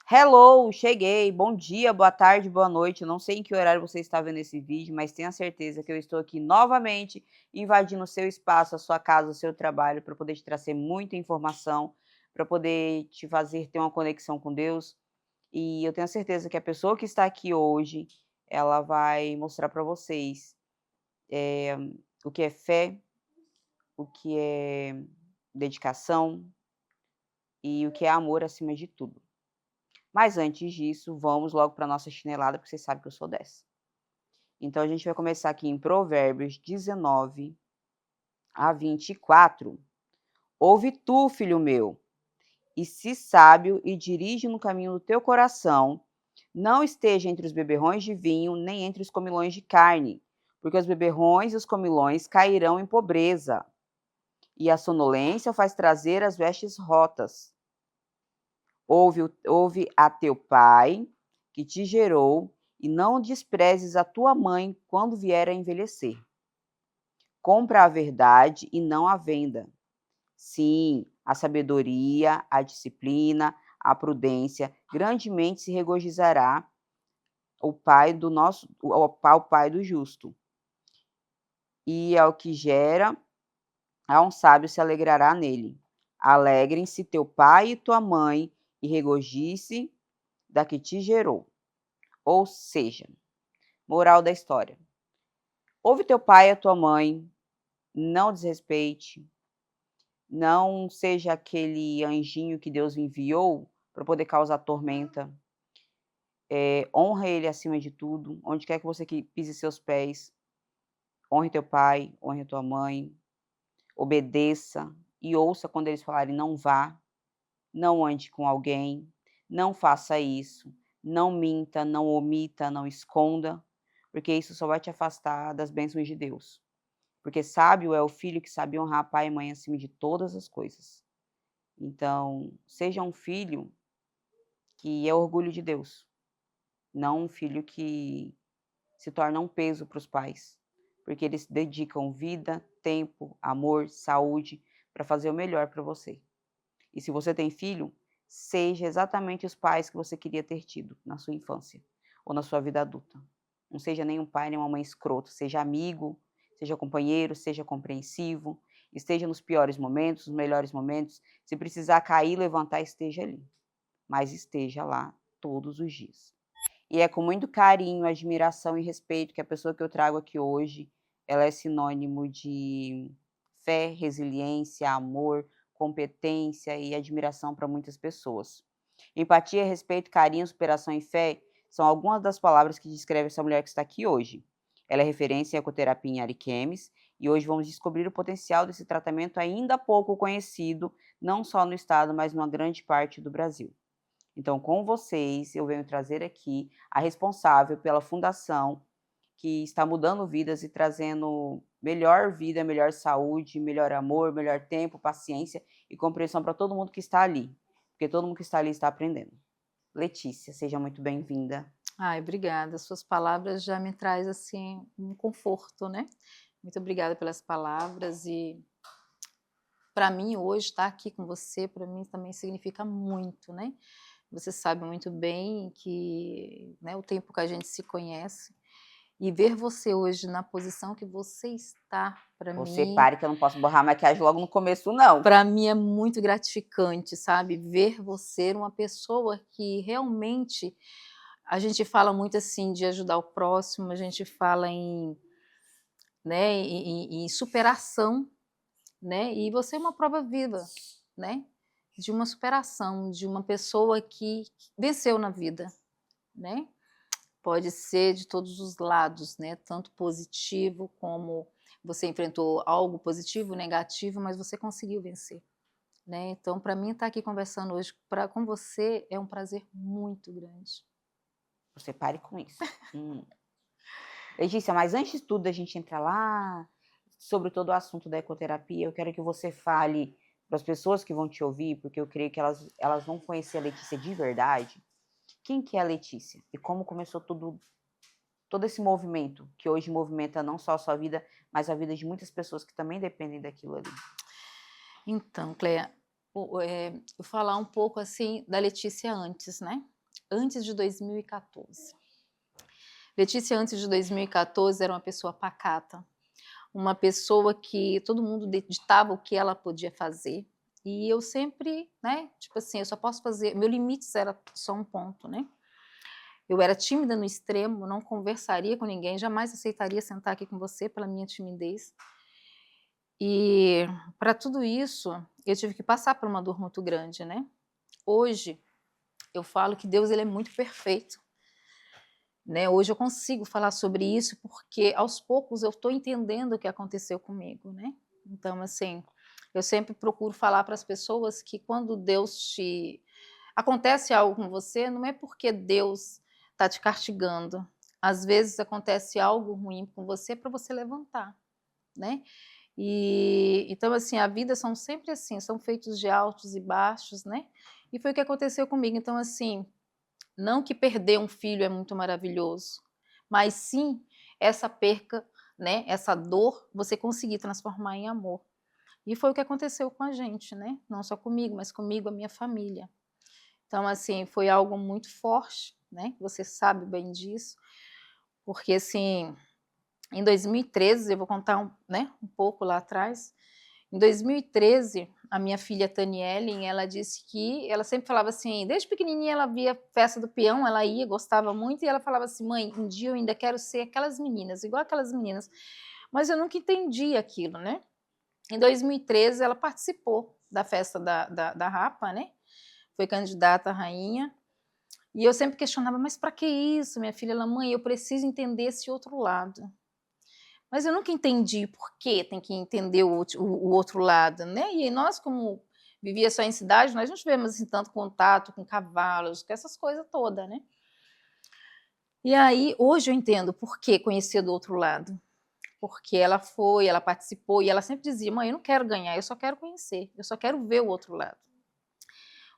Hello, cheguei. Bom dia, boa tarde, boa noite. Eu não sei em que horário você está vendo esse vídeo, mas tenha certeza que eu estou aqui novamente invadindo o seu espaço, a sua casa, o seu trabalho, para poder te trazer muita informação, para poder te fazer ter uma conexão com Deus. E eu tenho certeza que a pessoa que está aqui hoje, ela vai mostrar para vocês eh, o que é fé, o que é dedicação e o que é amor acima de tudo. Mas antes disso, vamos logo para nossa chinelada, porque você sabe que eu sou dessa. Então a gente vai começar aqui em Provérbios 19 a 24. Ouve tu, filho meu, e se sábio e dirige no caminho do teu coração. Não esteja entre os beberrões de vinho, nem entre os comilões de carne, porque os beberrões e os comilões cairão em pobreza, e a sonolência faz trazer as vestes rotas. Ouve a teu pai, que te gerou, e não desprezes a tua mãe quando vier a envelhecer. Compra a verdade e não a venda. Sim, a sabedoria, a disciplina, a prudência, grandemente se regozijará o pai do justo. E ao que gera, a um sábio se alegrará nele. Alegrem-se teu pai e tua mãe, e regozije-se da que te gerou. Ou seja, moral da história: ouve teu pai e a tua mãe, não desrespeite, não seja aquele anjinho que Deus enviou para poder causar tormenta. Honra ele acima de tudo, onde quer que você pise seus pés. Honre teu pai, honre tua mãe, obedeça e ouça quando eles falarem não vá, não ande com alguém, não faça isso, não minta, não omita, não esconda, porque isso só vai te afastar das bênçãos de Deus. Porque sábio é o filho que sabe honrar pai e mãe acima de todas as coisas. Então, seja um filho que é orgulho de Deus, não um filho que se torna um peso para os pais, porque eles dedicam vida, tempo, amor, saúde para fazer o melhor para você. E se você tem filho, seja exatamente os pais que você queria ter tido na sua infância ou na sua vida adulta. Não seja nem um pai nem uma mãe escroto, seja amigo, seja companheiro, seja compreensivo, esteja nos piores momentos, nos melhores momentos. Se precisar cair, levantar, esteja ali, mas esteja lá todos os dias. E é com muito carinho, admiração e respeito que a pessoa que eu trago aqui hoje, ela é sinônimo de fé, resiliência, amor, competência e admiração para muitas pessoas. Empatia, respeito, carinho, superação e fé são algumas das palavras que descrevem essa mulher que está aqui hoje. Ela é referência em ecoterapia em Ariquemes e hoje vamos descobrir o potencial desse tratamento ainda pouco conhecido, não só no estado, mas numa grande parte do Brasil. Então, com vocês, eu venho trazer aqui a responsável pela fundação que está mudando vidas e trazendo melhor vida, melhor saúde, melhor amor, melhor tempo, paciência e compreensão para todo mundo que está ali, porque todo mundo que está ali está aprendendo. Letícia, seja muito bem-vinda. Ai, obrigada. Suas palavras já me traz assim um conforto, né. Muito obrigada pelas palavras e para mim hoje estar aqui com você, para mim também significa muito, né. Você sabe muito bem que, né, o tempo que a gente se conhece e ver você hoje na posição que você está, Você pare que eu não posso borrar a maquiagem logo no começo não. para mim é muito gratificante, sabe, ver você uma pessoa que realmente a gente fala muito assim de ajudar o próximo, a gente fala em, né, em superação, né, e você é uma prova viva, né, de uma superação, de uma pessoa que venceu na vida, né. Pode ser de todos os lados, né, tanto positivo como você enfrentou algo positivo, negativo, mas você conseguiu vencer, né. Então para mim estar aqui conversando hoje com você é um prazer muito grande. Você pare com isso. Letícia, mas antes de tudo, a gente entrar lá sobre todo o assunto da ecoterapia, eu quero que você fale para as pessoas que vão te ouvir, porque eu creio que elas vão conhecer a Letícia de verdade. Quem que é a Letícia? E como começou todo esse movimento, que hoje movimenta não só a sua vida, mas a vida de muitas pessoas que também dependem daquilo ali. Então, Cleia, vou falar um pouco, assim, da Letícia antes, né. antes de 2014. Letícia, antes de 2014, era uma pessoa pacata, uma pessoa que todo mundo ditava o que ela podia fazer, e eu sempre, né, tipo assim, eu só posso fazer, meu limite era só um ponto, né. Eu era tímida no extremo, não conversaria com ninguém, jamais aceitaria sentar aqui com você pela minha timidez. E para tudo isso, eu tive que passar por uma dor muito grande, né. Hoje, eu falo que Deus ele é muito perfeito, né, hoje eu consigo falar sobre isso, porque aos poucos eu estou entendendo o que aconteceu comigo, né. Então assim, eu sempre procuro falar para as pessoas que quando Deus te acontece algo com você, não é porque Deus está te castigando, às vezes acontece algo ruim com você para você levantar, né. E então assim, a vida são sempre assim, são feitos de altos e baixos, né, e foi o que aconteceu comigo. Então assim, não que perder um filho é muito maravilhoso, mas sim essa perca, né, essa dor, você conseguir transformar em amor. E foi o que aconteceu com a gente, né, não só comigo, mas comigo, a minha família. Então assim, foi algo muito forte, né, você sabe bem disso, porque assim, em 2013, eu vou contar um pouco lá atrás. Em 2013, a minha filha Taniele, ela disse que ela sempre falava assim, desde pequenininha ela via festa do peão, ela ia, gostava muito, e ela falava assim: "Mãe, um dia eu ainda quero ser aquelas meninas, igual aquelas meninas", mas eu nunca entendi aquilo, né. Em 2013 ela participou da festa da Rapa, né, foi candidata à rainha, e eu sempre questionava: "Mas para que isso, minha filha?" Ela: "Mãe, eu preciso entender esse outro lado". Mas eu nunca entendi por que tem que entender o outro lado, né, e nós como vivia só em cidade, nós não tivemos, assim, tanto contato com cavalos, com essas coisas toda, né. E aí, hoje eu entendo por que conhecer do outro lado, porque ela foi, ela participou e ela sempre dizia: "Mãe, eu não quero ganhar, eu só quero conhecer, eu só quero ver o outro lado".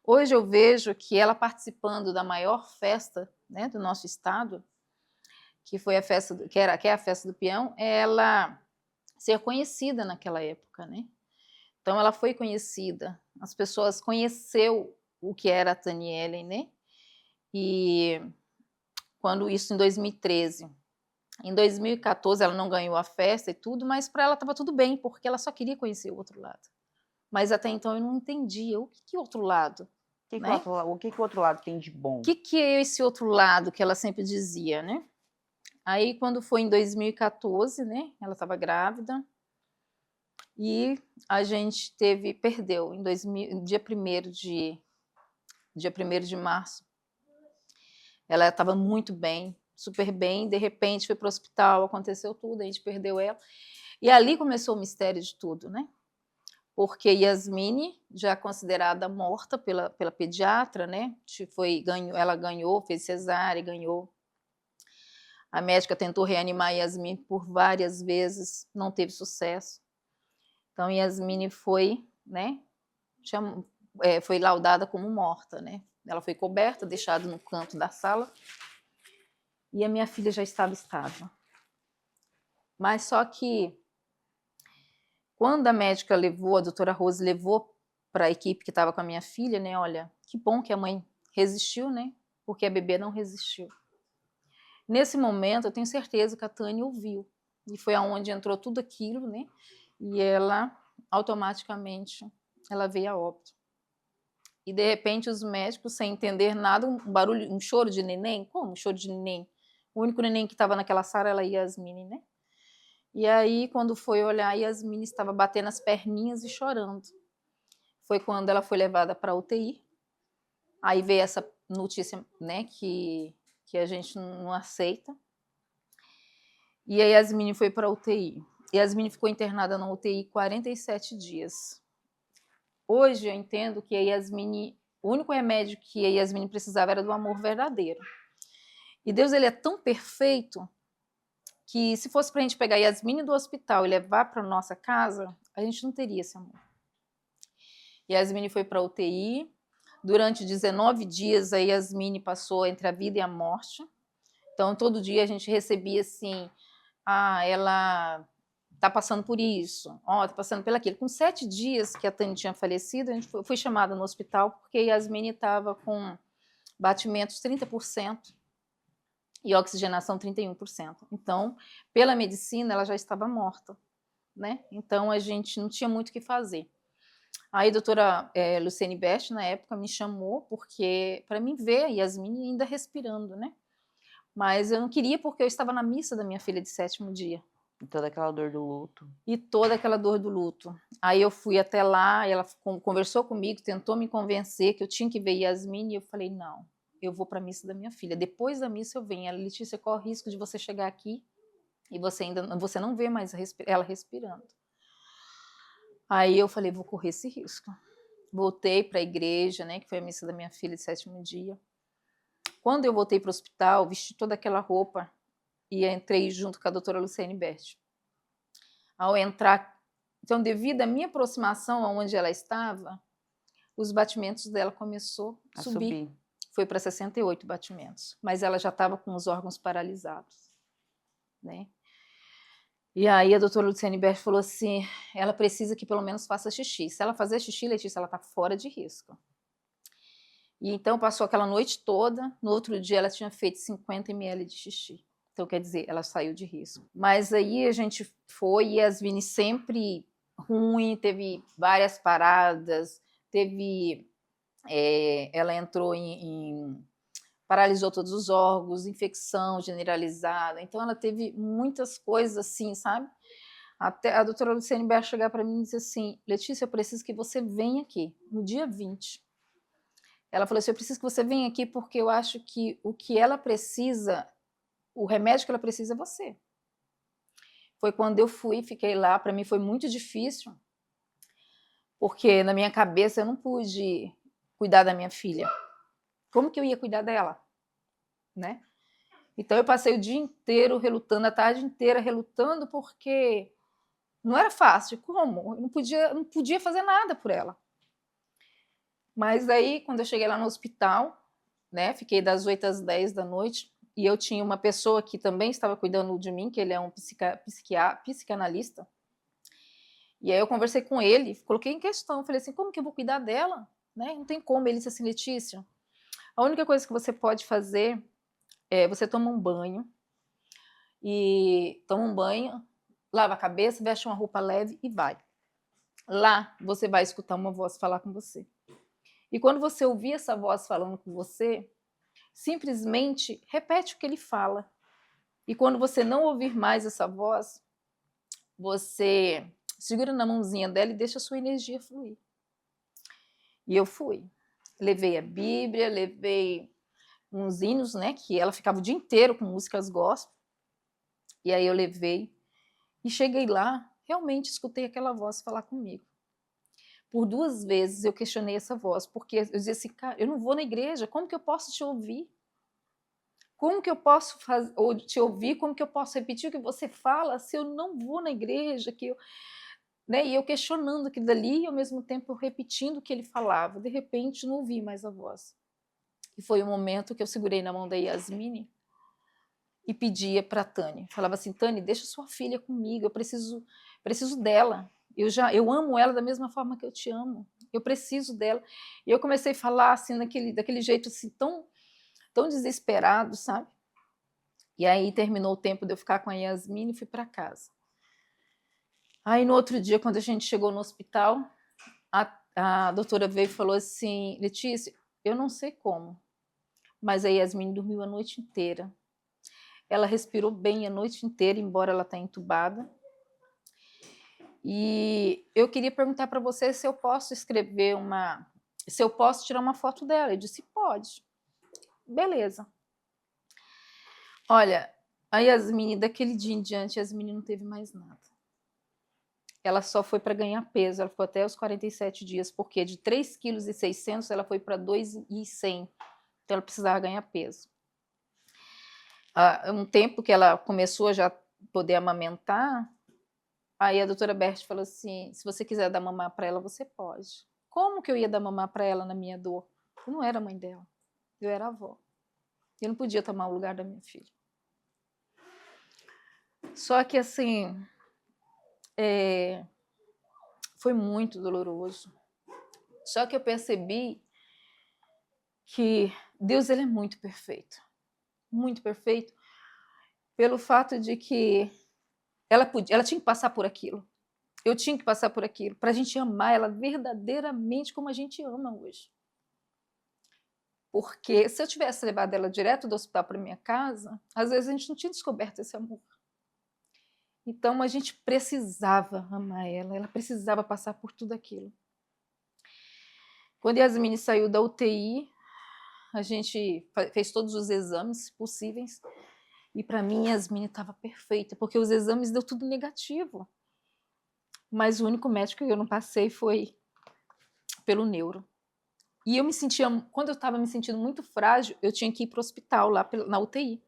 Hoje eu vejo que ela participando da maior festa, né, do nosso estado, que foi a festa que é a festa do peão, ela ser conhecida naquela época, né. Então ela foi conhecida, as pessoas conheceu o que era a Tanielen, né, e quando isso em 2013. Em 2014 ela não ganhou a festa e tudo, mas para ela estava tudo bem, porque ela só queria conhecer o outro lado. Mas até então eu não entendia, o que é outro lado, né. O que que o outro lado tem de O bom? que é esse outro lado que ela sempre dizia, né. Aí quando foi em 2014, né, ela estava grávida, e a gente perdeu em 2000 dia primeiro de março, ela estava muito bem, super bem, de repente foi para o hospital, aconteceu tudo, a gente perdeu ela, e ali começou o mistério de tudo, né, porque Yasmine, já considerada morta pela pediatra, né, ela ganhou, fez cesárea, ganhou. A médica tentou reanimar Yasmine por várias vezes, não teve sucesso. Então Yasmine foi, né, foi laudada como morta, né. Ela foi coberta, deixada no canto da sala, e a minha filha já estava estável. Mas só que, quando a médica levou, a doutora Rose levou para a equipe que estava com a minha filha, né, olha, que bom que a mãe resistiu, né, porque a bebê não resistiu. Nesse momento, eu tenho certeza que a Tânia ouviu, e foi aonde entrou tudo aquilo, né, e ela, automaticamente, ela veio a óbito. E de repente os médicos, sem entender nada, um barulho, um choro de neném, como um choro de neném? O único neném que estava naquela sala era a Yasmine, né. E aí quando foi olhar, a Yasmine estava batendo as perninhas e chorando. Foi quando ela foi levada pra UTI, aí veio essa notícia, né, que a gente não aceita, e a Yasmine foi pra UTI. Yasmine ficou internada na UTI 47 dias. Hoje eu entendo que a Yasmine, o único remédio que a Yasmine precisava era do amor verdadeiro. E Deus, ele é tão perfeito que, se fosse para a gente pegar a Yasmine do hospital e levar para nossa casa, a gente não teria esse amor. Yasmine foi para a UTI, durante 19 dias a Yasmine passou entre a vida e a morte. Então todo dia a gente recebia assim: ela tá passando por isso, tá passando pelo aquilo. Com 7 dias que a Tânia tinha falecido, a gente foi chamada no hospital porque Yasmine estava com batimentos 30% e oxigenação 31%. Então, pela medicina, ela já estava morta, né? Então, a gente não tinha muito o que fazer. Aí a doutora Luciene Best, na época, me chamou para mim ver a Yasmine ainda respirando, né? Mas eu não queria porque eu estava na missa da minha filha de 7º dia. E toda aquela dor do luto. E toda aquela dor do luto. Aí eu fui até lá, ela conversou comigo, tentou me convencer que eu tinha que ver Yasmine, e eu falei, não, eu vou para a missa da minha filha. Depois da missa eu venho. Ela, Letícia, corre o risco de você chegar aqui e você não vê mais ela respirando. Aí eu falei, vou correr esse risco. Voltei para a igreja, né, que foi a missa da minha filha de 7º dia. Quando eu voltei para o hospital, vesti toda aquela roupa e entrei junto com a doutora Luciene Bert. Ao entrar, então, devido à minha aproximação aonde ela estava, os batimentos dela começou a subir. Foi para 68 batimentos, mas ela já estava com os órgãos paralisados, né? E aí a doutora Luciene Bert falou assim, ela precisa que pelo menos faça xixi. Se ela fazer xixi, Letícia, ela está fora de risco. E então passou aquela noite toda, no outro dia ela tinha feito 50 ml de xixi. Então, quer dizer, ela saiu de risco. Mas aí a gente foi, e a Yasmine sempre ruim, teve várias paradas, ela entrou paralisou todos os órgãos, infecção generalizada, então ela teve muitas coisas assim, sabe? Até a doutora Luciene Bert chegar para mim e dizer assim, Letícia, eu preciso que você venha aqui, no dia 20. Ela falou assim, eu preciso que você venha aqui porque eu acho que o que ela precisa, o remédio que ela precisa é você. Foi quando eu fui, fiquei lá, para mim foi muito difícil, porque na minha cabeça eu não pude cuidar da minha filha. Como que eu ia cuidar dela, né? Então eu passei o dia inteiro relutando, a tarde inteira relutando, porque não era fácil. Como? Eu não podia fazer nada por ela. Mas aí, quando eu cheguei lá no hospital, né, fiquei das 8 às 10 da noite, e eu tinha uma pessoa que também estava cuidando de mim, que ele é um psicanalista. E aí eu conversei com ele, coloquei em questão, falei assim, como que eu vou cuidar dela? Né? Não tem como. Ele disse assim, Letícia, a única coisa que você pode fazer é você toma um banho, lava a cabeça, veste uma roupa leve e vai. Lá você vai escutar uma voz falar com você. E quando você ouvir essa voz falando com você, simplesmente repete o que ele fala. E quando você não ouvir mais essa voz, você segura na mãozinha dela e deixa a sua energia fluir. E eu fui. Levei a Bíblia, levei uns hinos, né, que ela ficava o dia inteiro com músicas gospel. E aí eu levei e cheguei lá, realmente escutei aquela voz falar comigo. Por 2 vezes eu questionei essa voz, porque eu dizia assim, cara, eu não vou na igreja, como que eu posso te ouvir? Como que eu posso te ouvir? Como que eu posso repetir o que você fala se eu não vou na igreja? Né? E eu questionando aquilo dali e ao mesmo tempo repetindo o que ele falava. De repente não ouvi mais a voz. E foi o momento que eu segurei na mão da Yasmine e pedia para a Tânia. Falava assim, Tânia, deixa sua filha comigo, eu preciso dela. Eu amo ela da mesma forma que eu te amo. Eu preciso dela. E eu comecei a falar assim, daquele jeito assim, tão desesperado, sabe? E aí terminou o tempo de eu ficar com a Yasmine e fui para casa. Aí no outro dia, quando a gente chegou no hospital, a doutora veio e falou assim, Letícia, eu não sei como, mas a Yasmine dormiu a noite inteira. Ela respirou bem a noite inteira, embora ela está entubada. E eu queria perguntar para você se eu posso se eu posso tirar uma foto dela. Eu disse, pode. Beleza. Olha, a Yasmine, daquele dia em diante, a Yasmine não teve mais nada. Ela só foi para ganhar peso, ela ficou até os 47 dias, porque de 3,6 kg ela foi para 2,100 kg. Então ela precisava ganhar peso. Um tempo que ela começou a já poder amamentar, aí a doutora Bert falou assim, se você quiser dar mamar para ela, você pode. Como que eu ia dar mamar para ela na minha dor? Eu não era mãe dela, eu era avó. Eu não podia tomar o lugar da minha filha. Só que assim, foi muito doloroso. Só que eu percebi que Deus, ele é muito perfeito, pelo fato de que ela tinha que passar por aquilo. Eu tinha que passar por aquilo, para a gente amar ela verdadeiramente como a gente ama hoje. Porque se eu tivesse levado ela direto do hospital para minha casa, às vezes a gente não tinha descoberto esse amor. Então a gente precisava amar ela precisava passar por tudo aquilo. Quando Yasmine saiu da UTI, a gente fez todos os exames possíveis e para mim Yasmine estava perfeita, porque os exames deu tudo negativo. Mas o único médico que eu não passei foi pelo neuro. E eu me sentia, quando eu estava me sentindo muito frágil, eu tinha que ir para o hospital, lá na UTI.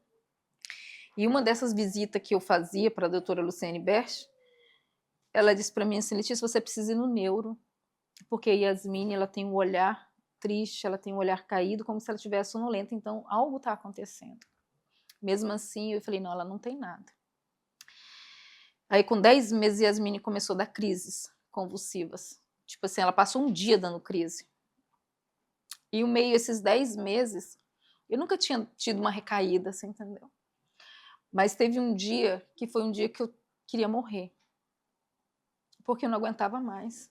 E uma dessas visitas que eu fazia para a doutora Luciane Berch, ela disse para mim assim, Letícia, você precisa ir no neuro, porque a Yasmine, ela tem um olhar triste, ela tem um olhar caído, como se ela estivesse sonolenta, então algo está acontecendo. Mesmo assim, eu falei, não, ela não tem nada. Aí com 10 meses, Yasmine começou a dar crises convulsivas. Tipo assim, ela passou um dia dando crise. E o meio esses 10 meses, eu nunca tinha tido uma recaída, você entendeu? Mas teve um dia que foi um dia que eu queria morrer. Porque eu não aguentava mais.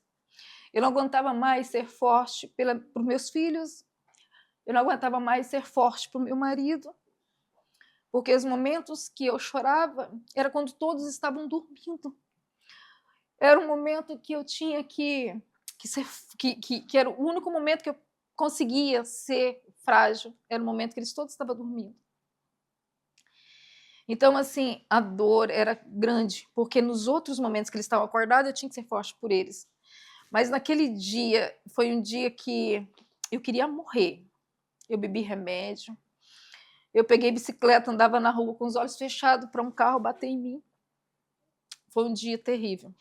Eu não aguentava mais ser forte para os meus filhos. Eu não aguentava mais ser forte para o meu marido. Porque os momentos que eu chorava era quando todos estavam dormindo. Era um momento que eu tinha que ser, que era o único momento que eu conseguia ser frágil. Era o momento que eles todos estavam dormindo. Então, assim, a dor era grande, porque nos outros momentos que eles estavam acordados, eu tinha que ser forte por eles. Mas naquele dia, foi um dia que eu queria morrer. Eu bebi remédio, eu peguei bicicleta, andava na rua com os olhos fechados para um carro bater em mim. Foi um dia terrível.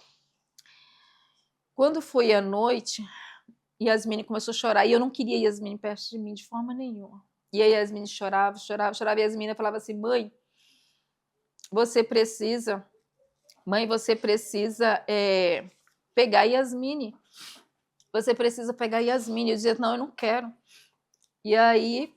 Quando foi à noite, Yasmine começou a chorar, e eu não queria Yasmine perto de mim de forma nenhuma. E aí Yasmine chorava, chorava, chorava, e Yasmine falava assim, mãe, você precisa pegar Yasmine. Você precisa pegar Yasmine. Eu dizia, não, eu não quero. E aí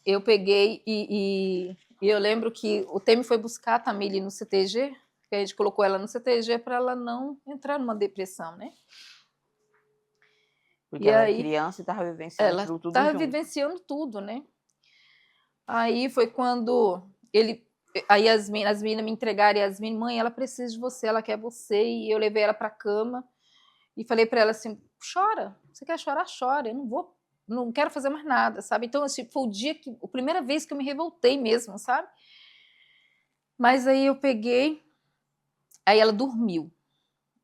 eu peguei e eu lembro que o Temi foi buscar a Tamile no CTG, que a gente colocou ela no CTG para ela não entrar numa depressão, né? Porque ela é criança e estava vivenciando ela aquilo tudo estava junto. vivenciando tudo, né? Aí foi quando a Yasmine me entregaram, Yasmine, mãe, ela precisa de você, ela quer você, e eu levei ela para a cama e falei para ela assim, chora, você quer chorar, chora, eu não quero fazer mais nada, sabe? Então, assim, foi a primeira vez que eu me revoltei mesmo, sabe? Mas aí eu peguei, aí ela dormiu.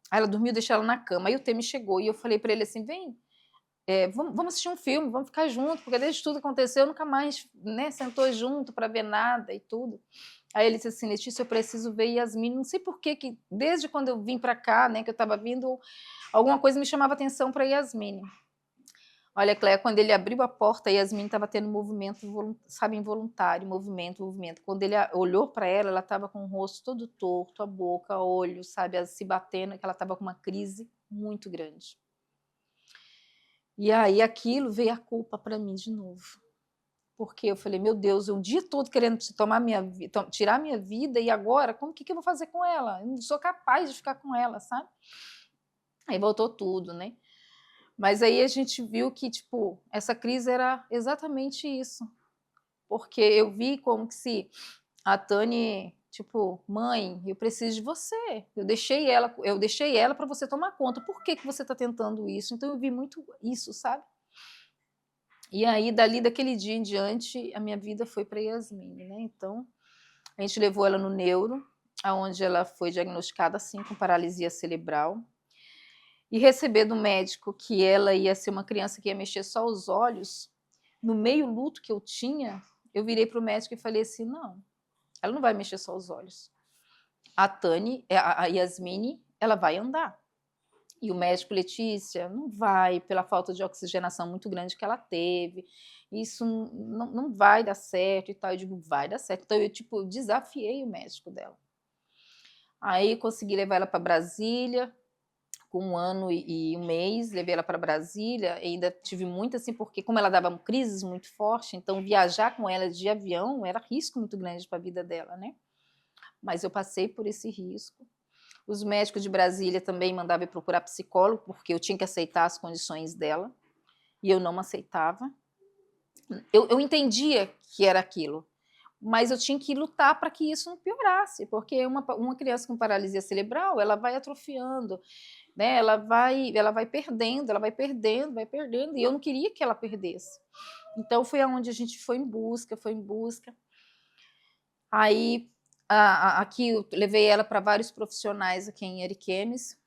Aí ela dormiu, deixei ela na cama. Aí o Temi chegou e eu falei para ele assim, vem, vamos assistir um filme, vamos ficar junto, porque desde que tudo aconteceu, nunca mais, né, sentou junto para ver nada e tudo. Aí ele disse assim, Letícia, eu preciso ver Yasmine, não sei por que desde quando eu vim para cá, né, que eu estava vindo, alguma coisa me chamava atenção para Yasmine. Olha, Cléia, quando ele abriu a porta, a Yasmine estava tendo movimento, sabe, involuntário, movimento. Quando ele olhou para ela, ela estava com o rosto todo torto, a boca, olho, sabe, se batendo, que ela estava com uma crise muito grande. E aí aquilo veio a culpa para mim de novo. Porque eu falei, meu Deus, o dia todo querendo tirar minha vida, e agora, o que eu vou fazer com ela? Eu não sou capaz de ficar com ela, sabe? Aí voltou tudo, né? Mas aí a gente viu que, tipo, essa crise era exatamente isso. Porque eu vi como que se a Tani, tipo, mãe, eu preciso de você. Eu deixei ela para você tomar conta. Por que você está tentando isso? Então eu vi muito isso, sabe? E aí, daquele dia em diante, a minha vida foi para Yasmine, né? Então, a gente levou ela no neuro, aonde ela foi diagnosticada, assim, com paralisia cerebral. E receber do médico que ela ia ser uma criança que ia mexer só os olhos, no meio luto que eu tinha, eu virei para o médico e falei assim, não, ela não vai mexer só os olhos. A Yasmine, ela vai andar. E o médico, Letícia, não vai, pela falta de oxigenação muito grande que ela teve, isso não vai dar certo e tal. Eu digo, vai dar certo. Então, eu, tipo, desafiei o médico dela. Aí, consegui levar ela para Brasília, com 1 ano e 1 mês, levei ela para Brasília, ainda tive muito, assim, porque como ela dava crises muito forte, então viajar com ela de avião era risco muito grande para a vida dela, né. Mas eu passei por esse risco. Os médicos de Brasília também mandavam eu procurar psicólogo, porque eu tinha que aceitar as condições dela, e eu não aceitava. Eu entendia que era aquilo, mas eu tinha que lutar para que isso não piorasse, porque uma criança com paralisia cerebral, ela vai atrofiando, né, ela vai perdendo, vai perdendo, e eu não queria que ela perdesse. Então foi aonde a gente foi em busca, foi em busca. Aí, aqui eu levei ela para vários profissionais aqui em Ariquemes,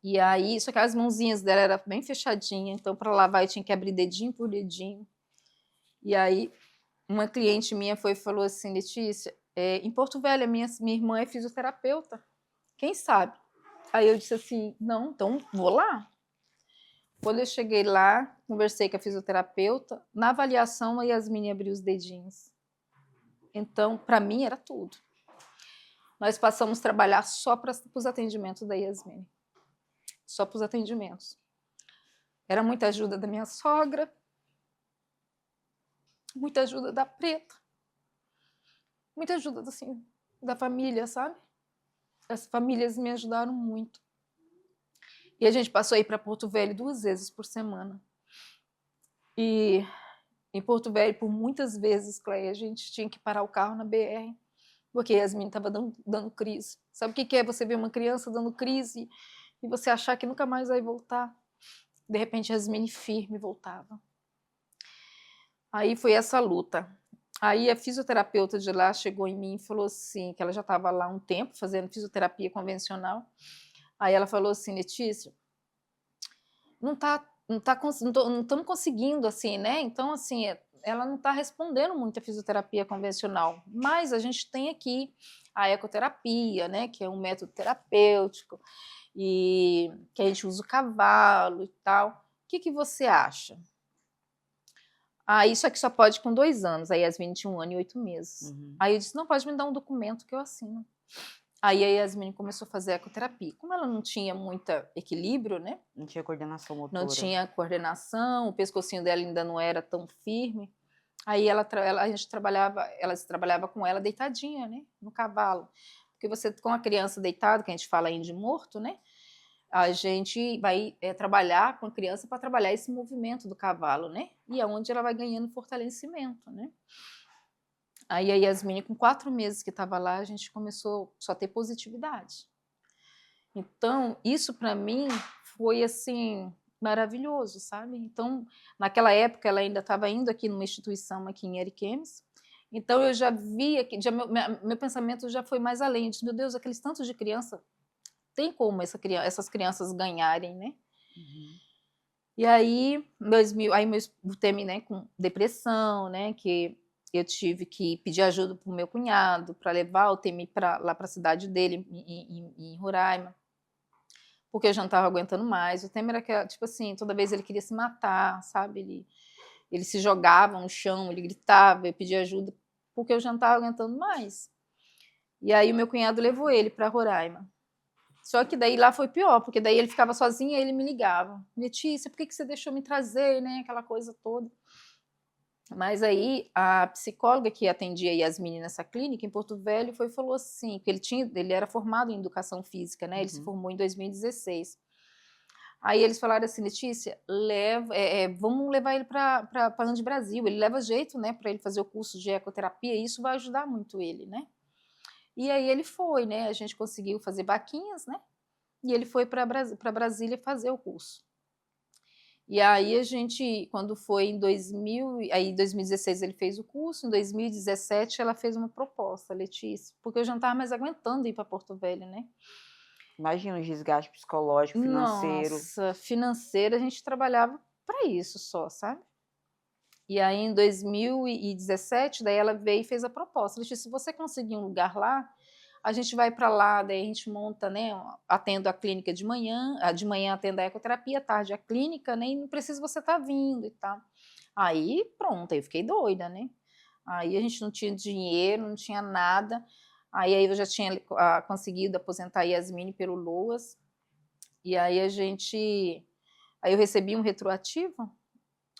e aí só que as mãozinhas dela era bem fechadinha, então para lavar eu tinha que abrir dedinho por dedinho. E aí uma cliente minha foi e falou assim: "Letícia, em Porto Velho a minha irmã é fisioterapeuta, quem sabe?". Aí eu disse assim: "Não, então vou lá". Quando eu cheguei lá, conversei com a fisioterapeuta, na avaliação a Yasmine abriu os dedinhos. Então, para mim era tudo. Nós passamos a trabalhar só para os atendimentos da Yasmine, só para os atendimentos. Era muita ajuda da minha sogra, muita ajuda da Preta, muita ajuda, assim, da família, sabe. As famílias me ajudaram muito. E a gente passou a ir para Porto Velho 2 vezes por semana. E em Porto Velho, por muitas vezes, Cleia, a gente tinha que parar o carro na BR, porque a Yasmine estava dando crise. Sabe o que é você ver uma criança dando crise e você achar que nunca mais vai voltar? De repente, a Yasmine firme voltava. Aí foi essa luta. Aí a fisioterapeuta de lá chegou em mim e falou assim, que ela já estava lá há um tempo fazendo fisioterapia convencional. Aí ela falou assim: "Letícia, não estamos conseguindo, assim, né, então, assim, ela não está respondendo muito à fisioterapia convencional, mas a gente tem aqui a ecoterapia, né, que é um método terapêutico, e que a gente usa o cavalo e tal. O que você acha?". "Ah, isso aqui só pode com 2 anos", a Yasmine tinha 1 ano e 8 meses. Uhum. Aí eu disse: "Não, pode me dar um documento que eu assino". Aí a Yasmine começou a fazer ecoterapia. Como ela não tinha muito equilíbrio, né, Não tinha coordenação não motora. tinha coordenação, o pescocinho dela ainda não era tão firme, aí a gente trabalhava com ela deitadinha, né, no cavalo. Porque você com a criança deitada, que a gente fala ainda de morto, né, a gente vai, trabalhar com a criança para trabalhar esse movimento do cavalo, né, e é onde ela vai ganhando fortalecimento, né. Aí a Yasmine, com 4 meses que estava lá, a gente começou só a ter positividade. Então, isso para mim foi, assim, maravilhoso, sabe. Então, naquela época ela ainda estava indo aqui numa instituição aqui em Ariquemes, então eu já via que já meu pensamento já foi mais além, eu disse: "Meu Deus, aqueles tantos de criança, tem como essas crianças ganharem, né". Uhum. E aí, 2000 aí meus terminei com depressão, né, que eu tive que pedir ajuda para o meu cunhado, para levar o TMI pra lá para a cidade dele, em Roraima, porque eu já não estava aguentando mais. O Temer era aquela tipo assim, toda vez ele queria se matar, sabe, ele se jogava no chão, ele gritava, eu pedia ajuda, porque eu já não estava aguentando mais. E aí o meu cunhado levou ele para Roraima. Só que daí lá foi pior, porque daí ele ficava sozinho e ele me ligava: "Letícia, por que você deixou me trazer?", né, aquela coisa toda. Mas aí a psicóloga que atendia a Yasmine nessa clínica em Porto Velho foi e falou assim, que ele era formado em educação física, né, ele se Uhum. formou em 2016. Aí eles falaram assim: "Letícia, vamos levar ele para Land Brasil, ele leva jeito, né, para ele fazer o curso de ecoterapia e isso vai ajudar muito ele, né". E aí ele foi, né, a gente conseguiu fazer vaquinhas, né, e ele foi para Brasília fazer o curso. E aí a gente, quando foi em 2016 ele fez o curso, em 2017 ela fez uma proposta: "Letícia", porque eu já não estava mais aguentando ir para Porto Velho, né. Imagina o desgaste psicológico, financeiro. Nossa, financeira a gente trabalhava para isso só, sabe. E aí em 2017, daí ela veio e fez a proposta: "Letícia, se você conseguir um lugar lá, a gente vai para lá, daí a gente monta, né, atendo a clínica de manhã atendo a ecoterapia, à tarde a clínica, né, e não precisa você estar vindo e tal". Aí pronto, aí eu fiquei doida, né. Aí a gente não tinha dinheiro, não tinha nada, aí eu já tinha conseguido aposentar a Yasmine pelo LOAS, E aí aí eu recebi um retroativo,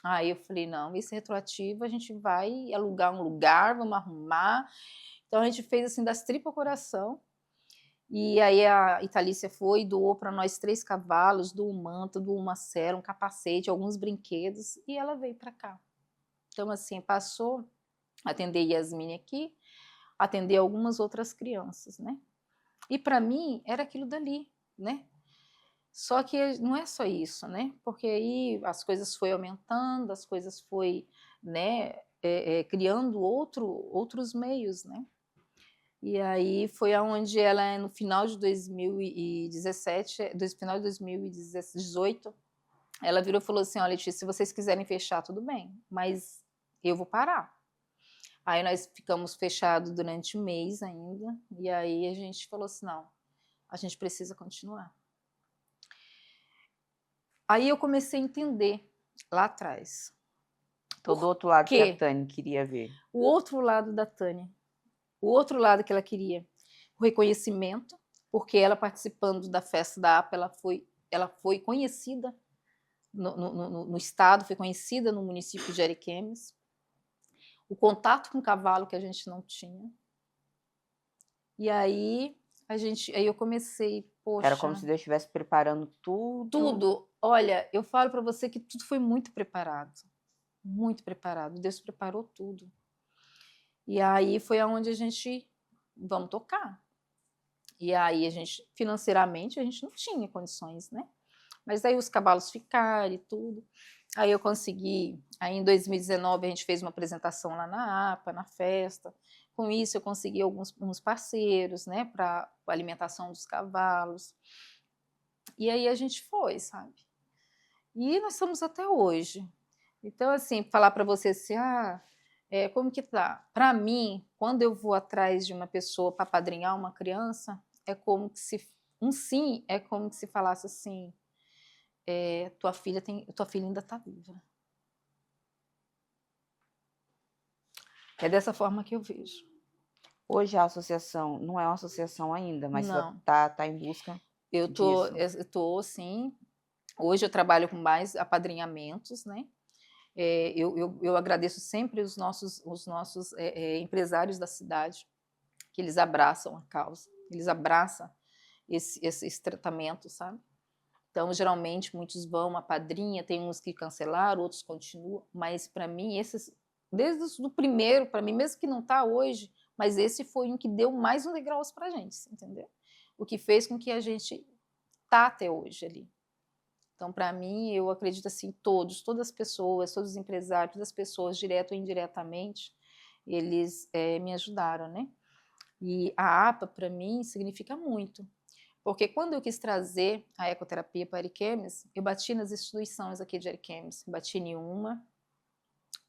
aí eu falei: "Não, esse retroativo a gente vai alugar um lugar, vamos arrumar". Então a gente fez, assim, das tripas coração, e aí a Italícia foi e doou para nós 3 cavalos, doou um manto, doou uma cera, um capacete, alguns brinquedos, e ela veio para cá. Então, assim, passou a atender Yasmine aqui, atender algumas outras crianças, né. E para mim era aquilo dali, né. Só que não é só isso, né, porque aí as coisas foi aumentando, as coisas foi, né, criando outros meios, né. E aí foi aonde ela, no final de 2017, final de 2018, ela virou e falou assim: "Olha, Letícia, se vocês quiserem fechar, tudo bem, mas eu vou parar". Aí nós ficamos fechados durante um mês ainda, e aí a gente falou assim: "Não, a gente precisa continuar". Aí eu comecei a entender, lá atrás, Todo por outro lado que a quê Tânia queria ver. o outro lado da Tânia, o outro lado que ela queria, o reconhecimento, porque ela participando da festa da APA, ela foi conhecida no estado, foi conhecida no município de Ariquemes, o contato com o cavalo que a gente não tinha. E aí eu comecei, Era como poxa, se Deus estivesse preparando tudo. tudo, olha, eu falo para você que tudo foi muito preparado, Deus preparou tudo. E aí foi aonde a gente, vamos tocar. E aí financeiramente, a gente não tinha condições, né. Mas aí os cavalos ficaram e tudo. Aí eu consegui, aí em 2019 a gente fez uma apresentação lá na APA, na festa. Com isso eu consegui uns parceiros, né, para a alimentação dos cavalos. E aí a gente foi, sabe. E nós estamos até hoje. Então, assim, falar para você assim: "Ah, como que tá?". Para mim, quando eu vou atrás de uma pessoa para apadrinhar uma criança, é como que se um sim é como que se falasse assim: tua filha ainda está viva". É dessa forma que eu vejo. Hoje a associação não é uma associação ainda, mas ela Não, tá em busca disso. eu tô sim. Hoje eu trabalho com mais apadrinhamentos, né. Eu agradeço sempre os nossos empresários da cidade, que eles abraçam a causa, eles abraçam esse tratamento, sabe. Então, geralmente, muitos vão, apadrinha, tem uns que cancelaram, outros continuam, mas para mim esses, desde o primeiro, para mim, mesmo que não está hoje, mas esse foi um que deu mais um degraus para a gente, você entendeu? O que fez com que a gente tá até hoje ali. Então, para mim, eu acredito assim, todas as pessoas, todos os empresários, todas as pessoas, direto ou indiretamente, eles me ajudaram, né? E a APA, para mim, significa muito. Porque quando eu quis trazer a ecoterapia para Ariquemes, eu bati nas instituições aqui de Ariquemes. Bati em uma,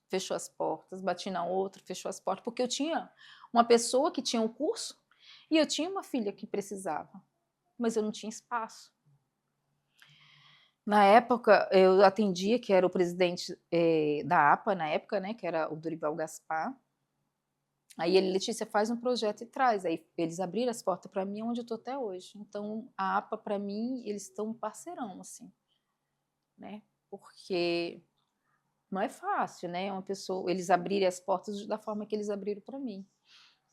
fechou as portas, bati na outra, fechou as portas, porque eu tinha uma pessoa que tinha um curso e eu tinha uma filha que precisava, mas eu não tinha espaço. Na época, eu atendia, que era o presidente da APA, na época, né, que era o Dorival Gaspar. Aí ele: "Letícia, faz um projeto e traz". Aí eles abriram as portas para mim, onde eu estou até hoje. Então a APA, para mim, eles estão um parceirão, assim, né, porque não é fácil, né, uma pessoa, eles abrirem as portas da forma que eles abriram para mim.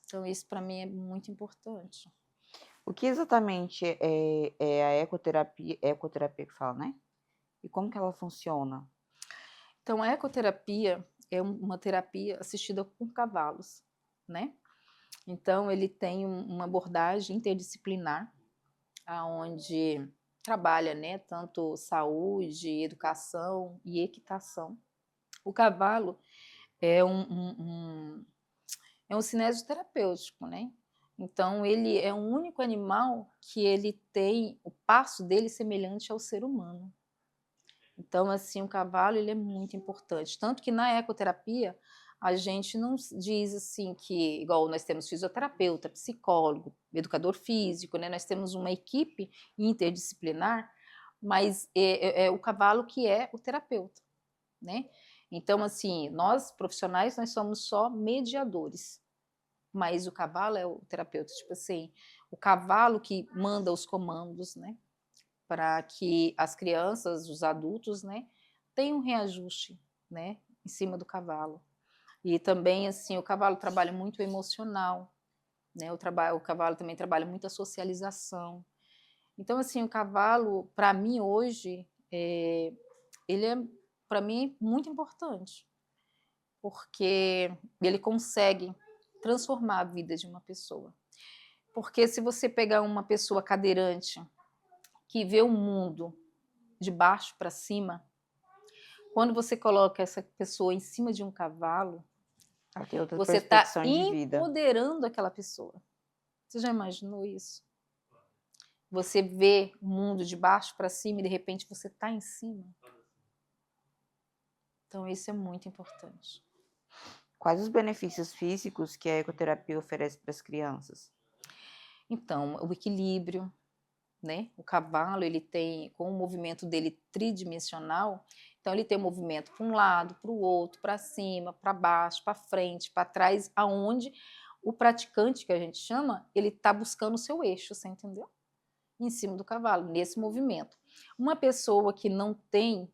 Então isso para mim é muito importante. O que exatamente é a ecoterapia que fala, né? E como que ela funciona? Então a ecoterapia é uma terapia assistida com cavalos, né. Então ele tem uma abordagem interdisciplinar, aonde trabalha, né, tanto saúde, educação e equitação. O cavalo é um cinesioterapêutico, né. Então ele é um único animal que ele tem o passo dele semelhante ao ser humano. Então, assim, o cavalo, ele é muito importante, tanto que na ecoterapia a gente não diz assim que, igual nós temos fisioterapeuta, psicólogo, educador físico, né, nós temos uma equipe interdisciplinar, mas é o cavalo que é o terapeuta, né. Então, assim, nós profissionais, nós somos só mediadores, mas o cavalo é o terapeuta, tipo assim, o cavalo que manda os comandos, né, para que as crianças, os adultos, né, tenham um reajuste, né, em cima do cavalo. E também, assim, o cavalo trabalha muito o emocional, né, o cavalo também trabalha muito a socialização. Então, assim, o cavalo, para mim hoje, ele é, para mim, muito importante, porque ele consegue transformar a vida de uma pessoa. Porque se você pegar uma pessoa cadeirante que vê o mundo de baixo para cima, quando você coloca essa pessoa em cima de um cavalo, Ela tem outra você está perspectiva de vida. empoderando aquela pessoa. Você já imaginou isso? Você vê o mundo de baixo para cima e de repente você está em cima. Então isso é muito importante. Quais os benefícios físicos que a ecoterapia oferece para as crianças? Então, o equilíbrio, né? O cavalo, ele tem, com o movimento dele tridimensional, então ele tem o movimento para um lado, para o outro, para cima, para baixo, para frente, para trás, aonde o praticante, que a gente chama, ele está buscando o seu eixo, você entendeu? Em cima do cavalo, nesse movimento. Uma pessoa que não tem,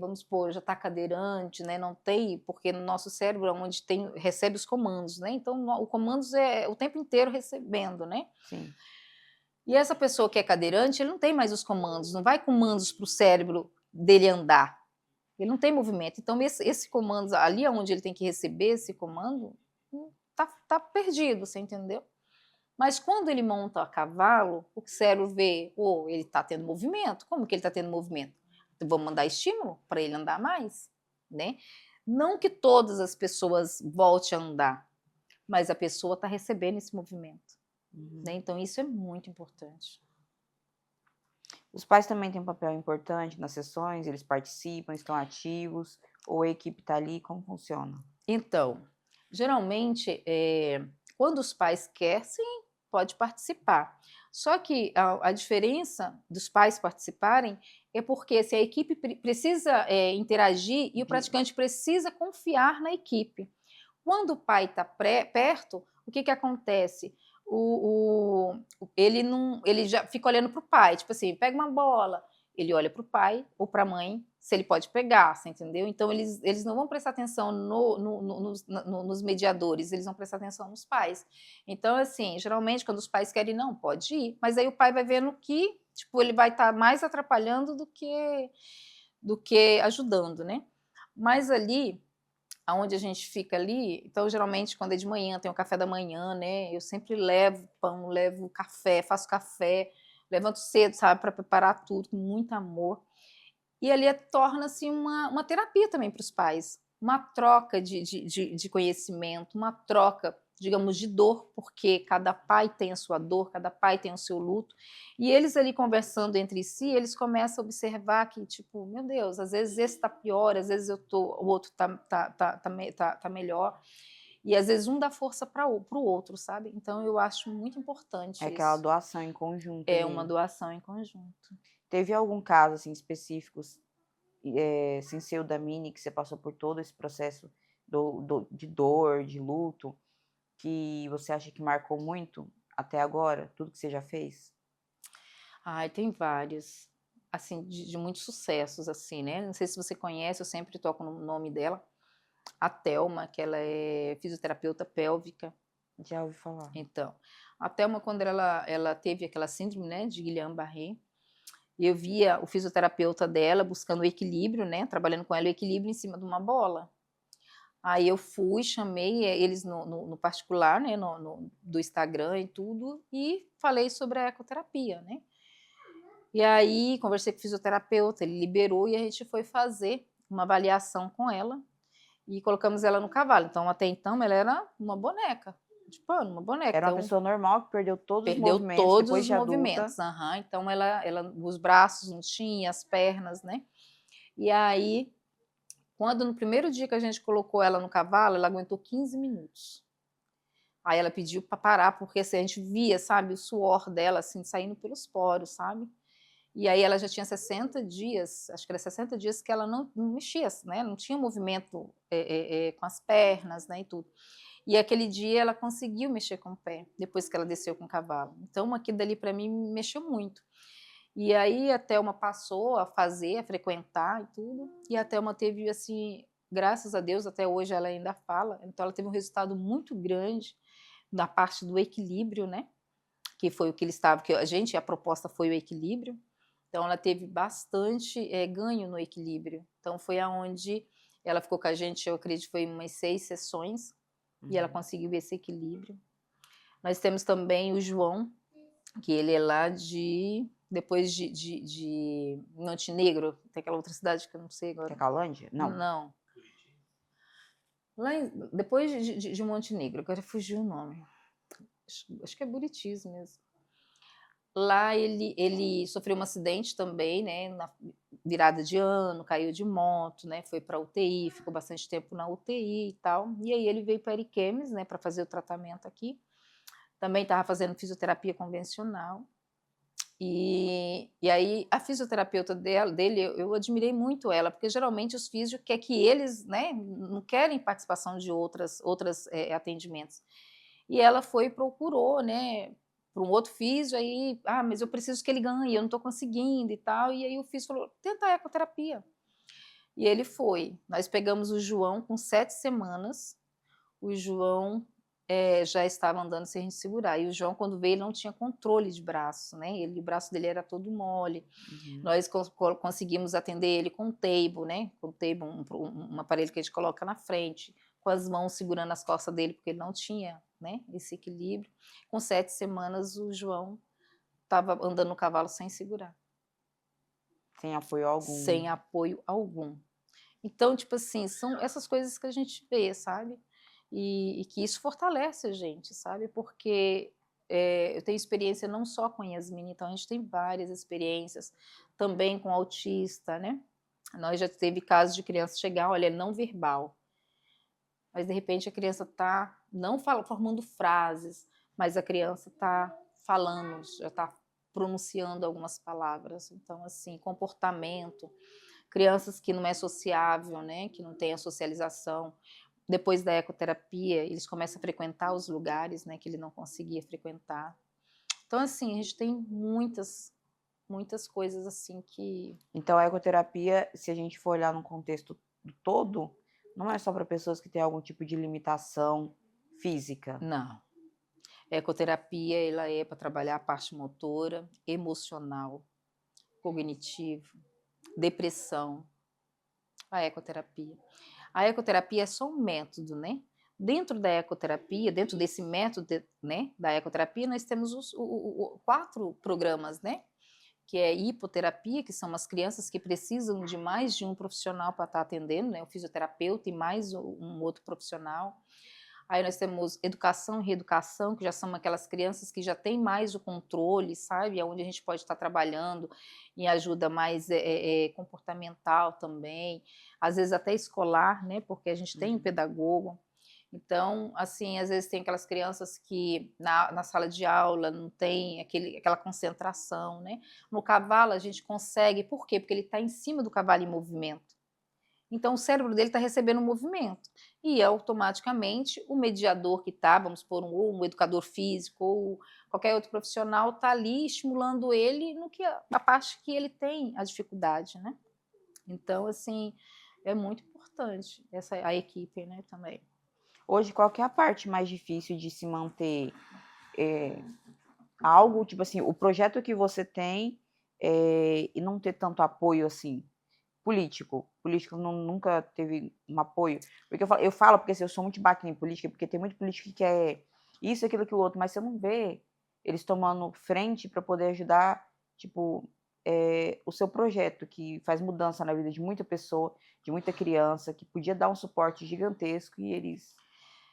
vamos supor, já está cadeirante, né, não tem, porque no nosso cérebro é onde recebe os comandos, né? Então o comandos é o tempo inteiro recebendo, né? Sim. E essa pessoa que é cadeirante, ele não tem mais os comandos, não vai comandos para o cérebro dele andar. Ele não tem movimento. Então, esse comando, ali onde ele tem que receber esse comando, tá perdido, você entendeu? Mas quando ele monta a cavalo, o cérebro vê, ele está tendo movimento. Como que ele está tendo movimento? Então, vamos mandar estímulo para ele andar mais, né? Não que todas as pessoas voltem a andar, mas a pessoa está recebendo esse movimento. Né? Então, isso é muito importante. Os pais também têm um papel importante nas sessões, eles participam, estão ativos, ou a equipe está ali, como funciona? Então, geralmente, quando os pais querem, sim, pode participar. Só que a diferença dos pais participarem é porque se a equipe precisa interagir e o praticante precisa confiar na equipe. Quando o pai está perto, o que acontece? Ele já fica olhando para o pai, tipo assim, pega uma bola, ele olha para o pai ou para a mãe, se ele pode pegar, você entendeu? Então eles não vão prestar atenção nos mediadores, eles vão prestar atenção nos pais. Então, assim, geralmente quando os pais querem, não, pode ir, mas aí o pai vai vendo que, tipo, ele vai estar mais atrapalhando do que ajudando, né? Mas ali, aonde a gente fica ali, então geralmente quando é de manhã, tem o café da manhã, né? Eu sempre levo pão, levo café, faço café, levanto cedo, sabe, para preparar tudo com muito amor. E ali torna-se uma terapia também para os pais, uma troca de conhecimento, uma troca, digamos, de dor, porque cada pai tem a sua dor, cada pai tem o seu luto, e eles ali conversando entre si, eles começam a observar que, tipo, meu Deus, às vezes esse está pior, às vezes o outro tá melhor, e às vezes um dá força para o outro, sabe? Então eu acho muito É importante aquela isso. doação em conjunto É uma ali. doação em conjunto. Teve algum caso, assim, específico, sem ser o da Mini, que você passou por todo esse processo de dor, de luto, que você acha que marcou muito até agora, tudo que você já fez? Ai, tem vários, assim, de muitos sucessos, assim, né, não sei se você conhece, eu sempre toco no nome dela, a Thelma, que ela é fisioterapeuta pélvica. Já ouvi falar. Então, a Thelma, quando ela teve aquela síndrome, né, de Guillain-Barré, eu via o fisioterapeuta dela buscando o equilíbrio, né, trabalhando com ela o equilíbrio em cima de uma bola. Aí eu fui, chamei eles no particular, né, do Instagram e tudo, e falei sobre a ecoterapia, né. E aí conversei com o fisioterapeuta, ele liberou e a gente foi fazer uma avaliação com ela e colocamos ela no cavalo. Então, até então, ela era uma boneca de pano, uma boneca. Era uma Então, pessoa normal que perdeu todos os perdeu movimentos todos depois os de adulta. movimentos. Então, os braços não tinha, as pernas, né? E aí, quando no primeiro dia que a gente colocou ela no cavalo, ela aguentou 15 minutos. Aí ela pediu para parar, porque assim, a gente via, sabe, o suor dela assim, saindo pelos poros, sabe? E aí ela já tinha 60 dias, acho que era 60 dias que ela não mexia, né? Não tinha movimento com as pernas, né, e tudo. E aquele dia ela conseguiu mexer com o pé, depois que ela desceu com o cavalo. Então aquilo dali para mim mexeu muito. E aí a Thelma passou a fazer, a frequentar e tudo, e a Thelma teve, assim, graças a Deus, até hoje ela ainda fala, então ela teve um resultado muito grande da parte do equilíbrio, né, que foi o que ele estava, que a proposta foi o equilíbrio, então ela teve bastante, ganho no equilíbrio. Então foi aonde ela ficou com a gente, eu acredito, foi umas 6 sessões, e ela Uhum. conseguiu esse equilíbrio. Nós temos também o João, que ele é lá depois de Montenegro, tem aquela outra cidade que eu não sei agora. Tecalândia? Não. Não, depois de Montenegro, agora fugiu o nome. Acho que é Buritis mesmo. Lá ele sofreu um acidente também, né, na virada de ano, caiu de moto, né, foi para UTI, ficou bastante tempo na UTI e tal. E aí ele veio para Ariquemes, né, para fazer o tratamento aqui. Também estava fazendo fisioterapia convencional. E aí a fisioterapeuta dele, eu admirei muito ela, porque geralmente os físicos quer que eles, né, não querem participação de outras atendimentos. E ela foi e procurou, né, para um outro físio, aí, mas eu preciso que ele ganhe, eu não estou conseguindo e tal. E aí o físio falou, tenta a ecoterapia. E ele foi. Nós pegamos o João com 7 semanas, o João já estava andando sem a gente segurar. E o João, quando veio, ele não tinha controle de braço, né? O braço dele era todo mole. Uhum. Nós conseguimos atender ele com um table, né? Com um table, um aparelho que a gente coloca na frente, com as mãos segurando as costas dele, porque ele não tinha, né, esse equilíbrio. Com 7 semanas, o João estava andando no cavalo sem segurar. Sem apoio algum. Sem apoio algum. Então, tipo assim, são essas coisas que a gente vê, sabe? E que isso fortalece a gente, sabe? Porque eu tenho experiência não só com Yasmin, então a gente tem várias experiências, também com autista, né? Nós já teve casos de criança chegar, olha, não verbal, mas de repente a criança está não formando frases, mas a criança está falando, já está pronunciando algumas palavras. Então, assim, comportamento, crianças que não é sociável, né, que não tem a socialização. Depois da ecoterapia, eles começam a frequentar os lugares, né, que ele não conseguia frequentar. Então, assim, a gente tem muitas coisas assim que... Então, a ecoterapia, se a gente for olhar no contexto todo, não é só para pessoas que têm algum tipo de limitação física. Não. A ecoterapia, ela é para trabalhar a parte motora, emocional, cognitivo, depressão, a ecoterapia. A ecoterapia é só um método, né? Dentro da ecoterapia, dentro desse método, né, da ecoterapia, nós temos os 4 programas, né? Que é hipoterapia, que são as crianças que precisam de mais de um profissional para estar atendendo, né? O fisioterapeuta e mais um outro profissional. Aí nós temos educação e reeducação, que já são aquelas crianças que já têm mais o controle, sabe? É onde a gente pode estar trabalhando em ajuda mais comportamental também, às vezes até escolar, né? Porque a gente tem um pedagogo. Então, assim, às vezes tem aquelas crianças que na sala de aula não tem aquela concentração, né? No cavalo a gente consegue, por quê? Porque ele está em cima do cavalo em movimento. Então, o cérebro dele está recebendo um movimento. E automaticamente o mediador que está, vamos supor, ou um educador físico, ou qualquer outro profissional, está ali estimulando ele no que a parte que ele tem a dificuldade, né? Então, assim, é muito importante a equipe, né, também. Hoje, qual que é a parte mais difícil de se manter algo, tipo assim, o projeto que você tem e não ter tanto apoio, assim, político? Político nunca teve um apoio? Porque eu falo porque assim, eu sou muito baquinha em política, porque tem muito político que quer isso, aquilo outro, mas você não vê eles tomando frente para poder ajudar, tipo, o seu projeto, que faz mudança na vida de muita pessoa, de muita criança, que podia dar um suporte gigantesco e eles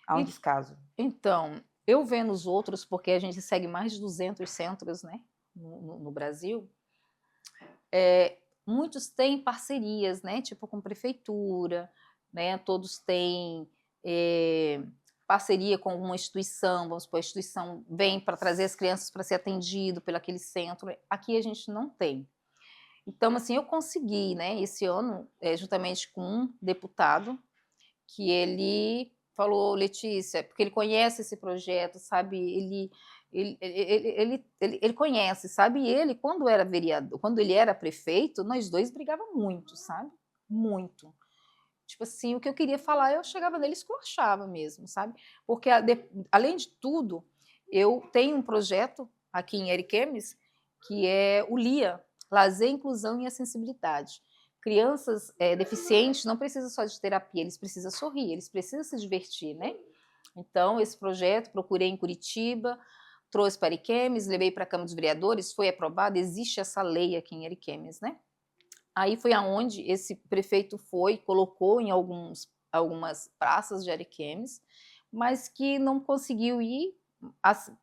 há um E descaso. então, eu vendo os outros, porque a gente segue mais de 200 centros, né, no Brasil, muitos têm parcerias, né, tipo com prefeitura, né, todos têm parceria com alguma instituição, vamos supor, a instituição vem para trazer as crianças para ser atendido pelo aquele centro, aqui a gente não tem. Então, assim, eu consegui, né, esse ano, juntamente com um deputado, que ele falou, Letícia, porque ele conhece esse projeto, sabe, ele conhece, sabe, e ele quando era vereador, quando ele era prefeito, nós 2 brigava muito, sabe, muito. Tipo assim, o que eu queria falar, eu chegava nele e esculachava mesmo, sabe. Porque além de tudo, eu tenho um projeto aqui em Ariquemes, que é o LIA, Lazer, Inclusão e Acessibilidade. Crianças, deficientes não precisam só de terapia, eles precisam sorrir, eles precisam se divertir, né. Então esse projeto procurei em Curitiba, trouxe para Ariquemes, levei para a Câmara dos Vereadores, foi aprovado, existe essa lei aqui em Ariquemes, né. Aí foi aonde esse prefeito foi, colocou em algumas praças de Ariquemes, mas que não conseguiu ir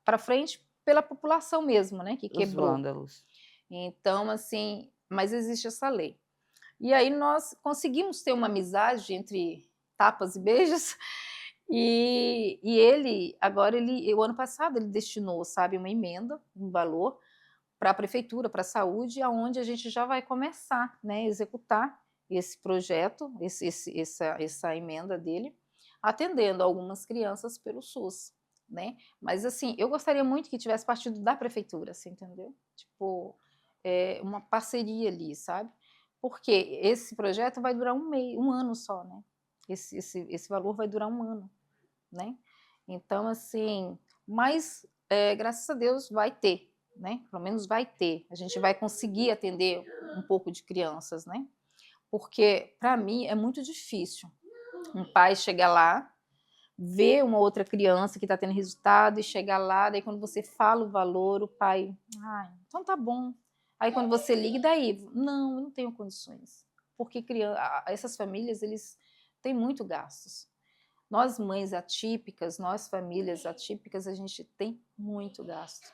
para frente pela população mesmo, né, que Os quebrou. vândalos. Então, assim, mas existe essa lei. E aí nós conseguimos ter uma amizade entre tapas e beijos, e ele agora o ano passado ele destinou, sabe, uma emenda, um valor para a prefeitura, para a saúde, aonde a gente já vai começar, né, executar esse projeto, essa emenda dele, atendendo algumas crianças pelo SUS, né. Mas assim, eu gostaria muito que tivesse partido da prefeitura, você entendeu? Tipo, uma parceria ali, sabe. Porque esse projeto vai durar um ano só, né. Esse valor vai durar um ano, né. Então assim, mas, graças a Deus vai ter, né, pelo menos vai ter, a gente vai conseguir atender um pouco de crianças, né, porque para mim é muito difícil um pai chegar lá, ver uma outra criança que está tendo resultado e chegar lá, daí quando você fala o valor, o pai: "Ai, então tá bom". Aí quando você liga: "E daí?". "Não, eu não tenho condições", porque essas famílias, eles têm muito gastos. Nós mães atípicas, nós famílias atípicas, a gente tem muito gasto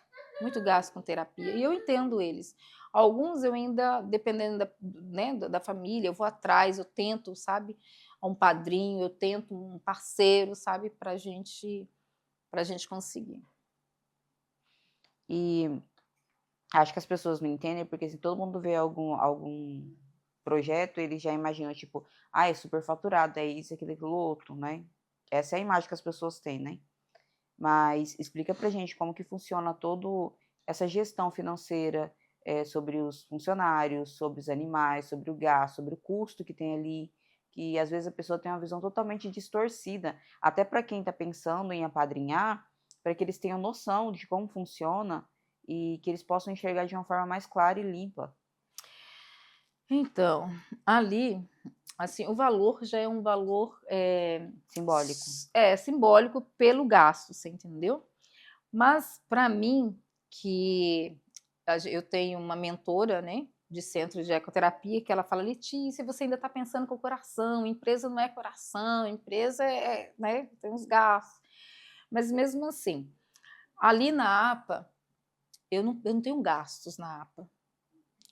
com terapia, e eu entendo eles. Alguns eu ainda, dependendo né, da família, eu vou atrás, eu tento, sabe, um padrinho, eu tento um parceiro, sabe, para gente conseguir. E acho que as pessoas não entendem, porque se todo mundo vê algum projeto, eles já imaginam, tipo: "Ah, é superfaturado, é isso, aquilo, aquilo outro", né. Essa é a imagem que as pessoas têm, né. Mas explica pra gente como que funciona todo essa gestão financeira, sobre os funcionários, sobre os animais, sobre o gasto, sobre o custo que tem ali, que às vezes a pessoa tem uma visão totalmente distorcida, até para quem está pensando em apadrinhar, para que eles tenham noção de como funciona e que eles possam enxergar de uma forma mais clara e limpa. Então, ali, assim, o valor já é um valor, Simbólico. simbólico pelo gasto, você entendeu? Mas para mim, que eu tenho uma mentora, né, de centro de ecoterapia, que ela fala: "Letícia, você ainda está pensando com o coração, empresa não é coração, empresa né, tem uns gastos". Mas mesmo assim, ali na APA, eu não tenho gastos na APA,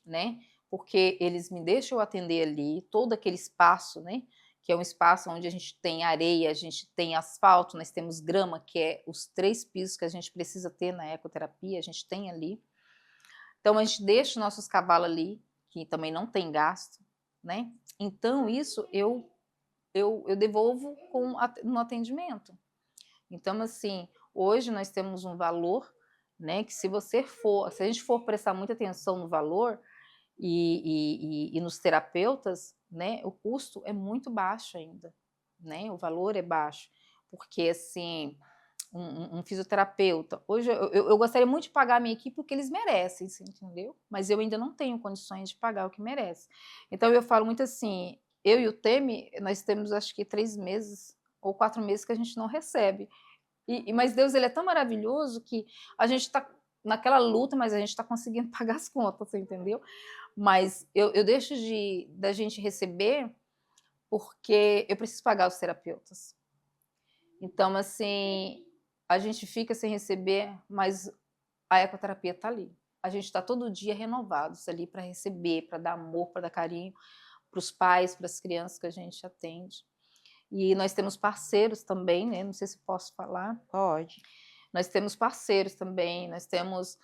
né, porque eles me deixam atender ali, todo aquele espaço, né, que é um espaço onde a gente tem areia, a gente tem asfalto, nós temos grama, que é os 3 pisos que a gente precisa ter na ecoterapia, a gente tem ali. Então a gente deixa os nossos cavalos ali, que também não tem gasto, né. Então isso eu devolvo no atendimento. Então assim, hoje nós temos um valor, né, que se a gente for prestar muita atenção no valor, e nos terapeutas, né, o custo é muito baixo ainda, né, o valor é baixo, porque assim, um fisioterapeuta hoje eu gostaria muito de pagar a minha equipe o que eles merecem, você entendeu? Mas eu ainda não tenho condições de pagar o que merece. Então eu falo muito assim, eu e o Temi, nós temos acho que 3 meses ou 4 meses que a gente não recebe. Mas Deus, ele é tão maravilhoso que a gente está naquela luta, mas a gente está conseguindo pagar as contas, você entendeu? Mas eu deixo da gente receber, porque eu preciso pagar os terapeutas. Então, assim, a gente fica sem receber, mas a ecoterapia está ali. A gente está todo dia renovados ali para receber, para dar amor, para dar carinho para os pais, para as crianças que a gente atende. E nós temos parceiros também, né, não sei se posso falar. Pode. Nós temos parceiros também, nós temos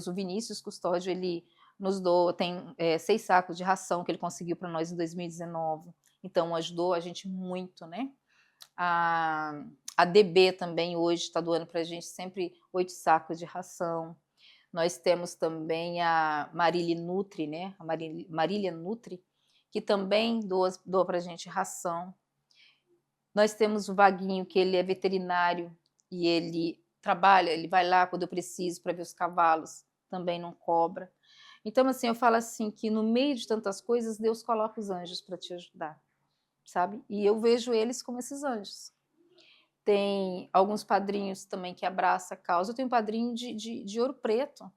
o Vinícius Custódio, ele nos doa, tem 6 sacos de ração que ele conseguiu para nós em 2019, então ajudou a gente muito, né, a A DB também hoje está doando para a gente sempre 8 sacos de ração. Nós temos também a Marília Nutri, né? A Marília Nutri, que também doa para a gente ração. Nós temos o Vaguinho, que ele é veterinário e ele trabalha, ele vai lá quando eu preciso para ver os cavalos, também não cobra. Então, assim, eu falo assim que no meio de tantas coisas, Deus coloca os anjos para te ajudar, sabe? E eu vejo eles como esses anjos. Tem alguns padrinhos também que abraçam a causa. Eu tenho um padrinho de Ouro Preto,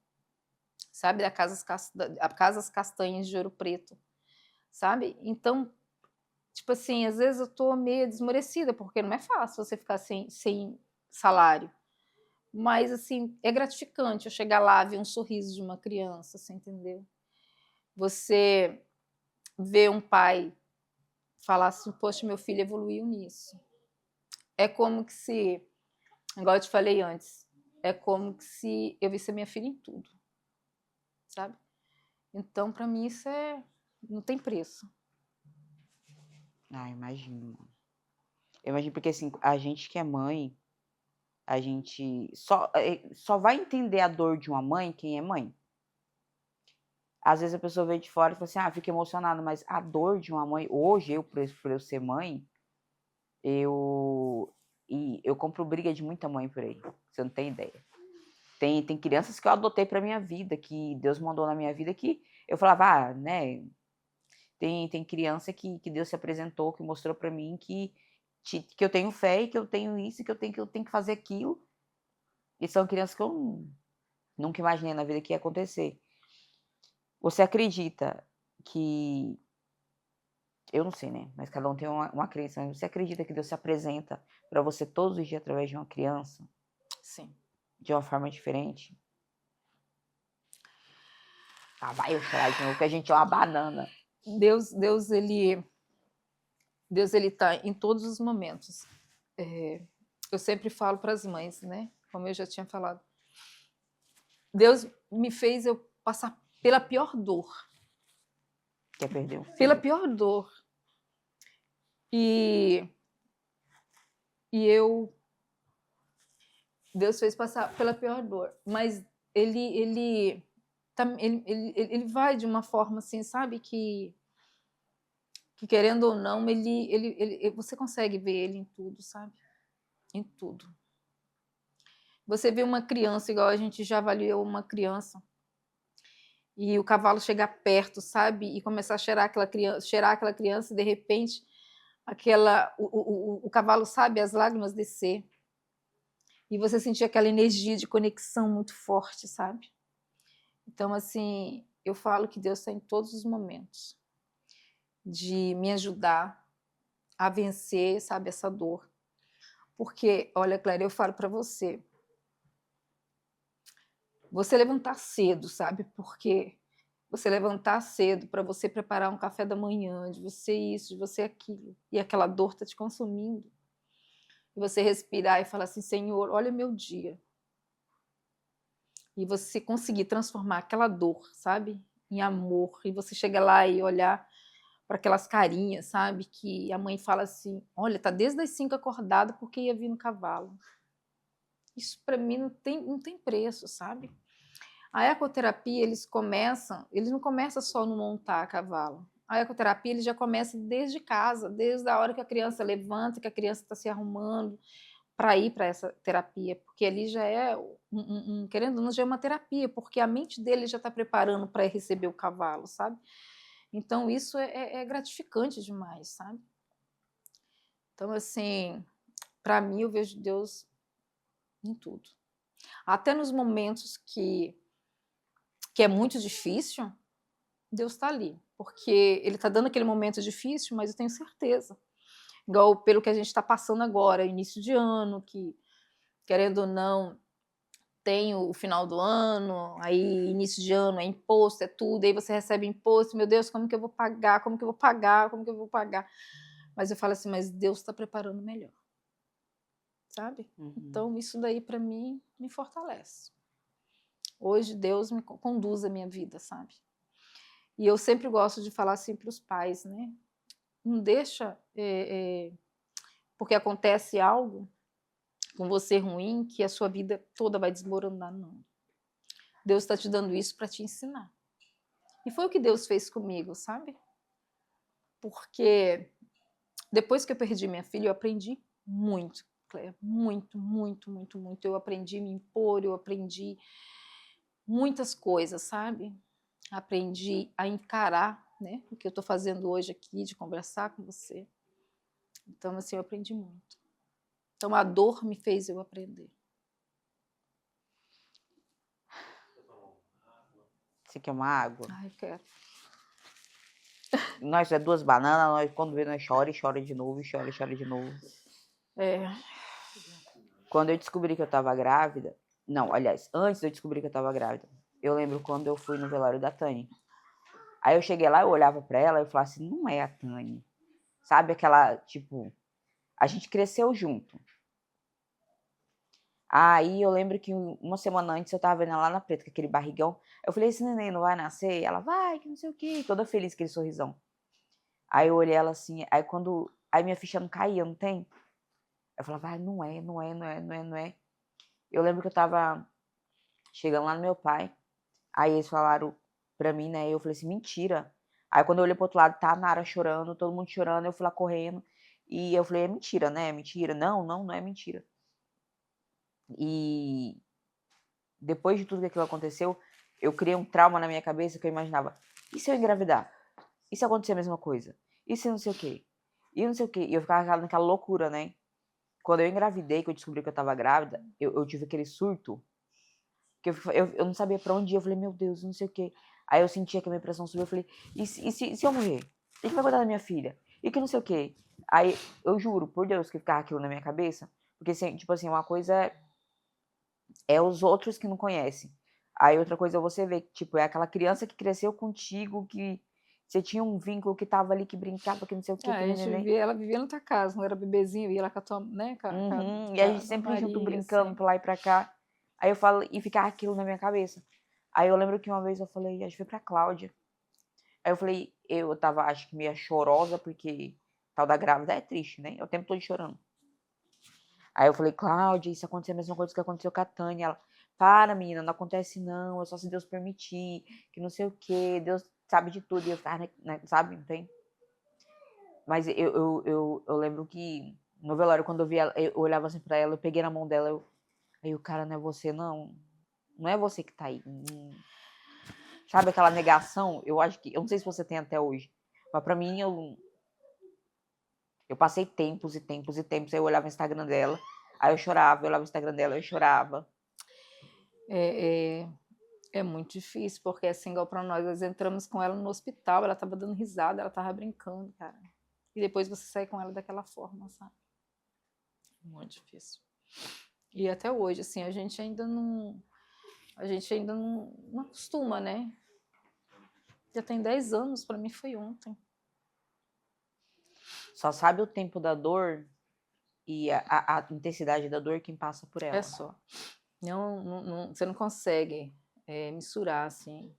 sabe? Da Casas Castanhas de Ouro Preto, sabe? Então, tipo assim, às vezes eu tô meio desmorecida, porque não é fácil você ficar sem salário. Mas, assim, é gratificante eu chegar lá, ver um sorriso de uma criança, você entendeu? Você ver um pai falar assim, poxa, meu filho evoluiu nisso. É como que se, igual eu te falei antes, é como que se eu visse a minha filha em tudo, sabe? Então, para mim, isso não tem preço. Ah, imagino. Eu imagino porque, assim, a gente que é mãe, a gente só vai entender a dor de uma mãe quem é mãe. Às vezes a pessoa vê de fora e fala assim: "Ah, fica emocionado", mas a dor de uma mãe hoje, por eu ser mãe, eu compro briga de muita mãe por aí, você não tem ideia. Tem crianças que eu adotei pra minha vida, que Deus mandou na minha vida, que eu falava: "Ah, né". Tem criança que Deus se apresentou, que mostrou pra mim que eu tenho fé e que eu tenho isso, e que eu tenho que fazer aquilo, e são crianças que eu nunca imaginei na vida que ia acontecer. Você acredita que eu não sei, né, mas cada um tem uma crença, mas você acredita que Deus se apresenta pra você todos os dias através de uma criança, Sim. de uma forma diferente? Ah, vai eu chorar de novo, que a gente é uma banana. Deus, ele tá em todos os momentos. Eu sempre falo para as mães, né? Como eu já tinha falado. Deus me fez eu passar pela pior dor. Quer perder um Pela filho? pior dor. E eu. Deus fez passar pela pior dor. Mas ele vai de uma forma assim, sabe? Que querendo ou não, você consegue ver ele em tudo, sabe? Em tudo. Você vê uma criança, igual a gente já avaliou uma criança, e o cavalo chegar perto, sabe? E começar a cheirar aquela criança, e de repente o cavalo, sabe, as lágrimas descer. E você sentir aquela energia de conexão muito forte, sabe? Então, assim, eu falo que Deus está em todos os momentos de me ajudar a vencer, sabe, essa dor. Porque, olha, Clélia, eu falo para você levantar cedo, sabe? Porque você levantar cedo para você preparar um café da manhã, de você isso, de você aquilo, e aquela dor tá te consumindo. E você respirar e falar assim, Senhor, olha meu dia. E você conseguir transformar aquela dor, sabe? Em amor. E você chega lá e olhar para aquelas carinhas, sabe? Que a mãe fala assim, olha, tá desde as 5 acordada porque ia vir no cavalo. Isso para mim não tem preço, sabe? A ecoterapia, eles não começam só no montar a cavalo. A ecoterapia, ele já começa desde casa, desde a hora que a criança levanta, que a criança está se arrumando para ir para essa terapia, porque ali já é, querendo ou não, já é uma terapia, porque a mente dele já está preparando para receber o cavalo, sabe? Então, isso é gratificante demais, sabe? Então, assim, para mim, eu vejo Deus em tudo. Até nos momentos que é muito difícil, Deus está ali, porque Ele está dando aquele momento difícil, mas eu tenho certeza, igual pelo que a gente está passando agora, início de ano, que, querendo ou não, tem o final do ano, aí início de ano é imposto, é tudo, aí você recebe imposto, meu Deus, como que eu vou pagar, como que eu vou pagar, como que eu vou pagar? Mas eu falo assim, mas Deus está preparando melhor, sabe? Uhum. Então isso daí para mim me fortalece. Hoje Deus me conduz a minha vida, sabe? E eu sempre gosto de falar assim para os pais, né? Não deixa, porque acontece algo, com você ruim que a sua vida toda vai desmoronar, não. Deus está te dando isso para te ensinar. E foi o que Deus fez comigo, sabe? Porque depois que eu perdi minha filha, eu aprendi muito, Cléia, muito, muito, muito, muito. Eu aprendi a me impor, eu aprendi muitas coisas, sabe? Aprendi a encarar, né? O que eu estou fazendo hoje aqui, de conversar com você. Então, assim, eu aprendi muito. Então, a dor me fez eu aprender. Você quer uma água? Ai, eu quero. Nós é 2 bananas, nós quando vê nós chora e chora de novo, e chora e chora de novo. É. Quando eu descobri que eu estava grávida, não, aliás, antes de eu descobrir que eu estava grávida, eu lembro quando eu fui no velório da Tânia. Aí eu cheguei lá, eu olhava pra ela e eu falava assim, não é a Tânia. Sabe aquela, tipo, a gente cresceu junto. Aí eu lembro que uma semana antes eu tava vendo ela lá na Preta, com aquele barrigão. Eu falei, esse neném não vai nascer? Ela, vai, que não sei o quê, toda feliz, aquele sorrisão. Aí eu olhei ela assim, aí minha ficha não caía, não tem? Eu falava, vai, não é, não é, não é, não é, não é. Eu lembro que eu tava chegando lá no meu pai, aí eles falaram pra mim, né, eu falei assim, mentira. Aí quando eu olhei pro outro lado, tá a Nara chorando, todo mundo chorando, eu fui lá correndo, e eu falei, é mentira, né, é mentira. Não, não, não é mentira. E depois de tudo que aquilo aconteceu, eu criei um trauma na minha cabeça que eu imaginava, e se eu engravidar? E se acontecer a mesma coisa? E se não sei o quê? E não sei o quê? E eu ficava naquela loucura, né? Quando eu engravidei, que eu descobri que eu tava grávida, eu tive aquele surto, que eu não sabia pra onde ir, eu falei, meu Deus, não sei o quê. Aí eu sentia que a minha pressão subiu, eu falei, e se eu morrer? E quem vai cuidar da minha filha? E que não sei o quê. Aí, eu juro, por Deus, que ficava aquilo na minha cabeça, porque, assim, tipo assim, uma coisa é os outros que não conhecem. Aí outra coisa é você ver que, tipo, é aquela criança que cresceu contigo, que você tinha um vínculo que tava ali, que brincava, que não sei o quê, Ah, que a gente neném. vivia, ela vivia na tua casa, não era bebezinho, ia lá com a tua, né, Uhum. E a gente com a sempre junto Maria, brincando assim. pra lá e pra cá. Aí eu falo, e ficava aquilo na minha cabeça. Aí eu lembro que uma vez eu falei, acho que foi pra Cláudia. Aí eu falei, eu tava, acho que meio chorosa, porque tal da grávida é triste, né? Eu o tempo todo chorando. Aí eu falei, Cláudia, isso aconteceu a mesma coisa que aconteceu com a Tânia. Ela, para, menina, não acontece não, é só se Deus permitir, que não sei o quê, Deus sabe de tudo. E eu ficava, né, sabe, não tem? Mas eu lembro que no velório, quando eu vi ela, eu olhava assim pra ela, eu peguei na mão dela, aí o cara, não é você não, não é você que tá aí. Sabe aquela negação? Eu acho que, eu não sei se você tem até hoje, mas pra mim, eu passei tempos e tempos e tempos, aí eu olhava o Instagram dela, aí eu chorava, eu olhava o Instagram dela, eu chorava. É, é muito difícil, porque assim, igual pra nós entramos com ela no hospital, ela tava dando risada, ela tava brincando, cara. E depois você sai com ela daquela forma, sabe? Muito difícil. E até hoje, assim, a gente ainda não acostuma, né? Já tem 10 anos, pra mim foi ontem. Só sabe o tempo da dor e a intensidade da dor quem passa por ela. É só. Você não consegue mensurar, assim,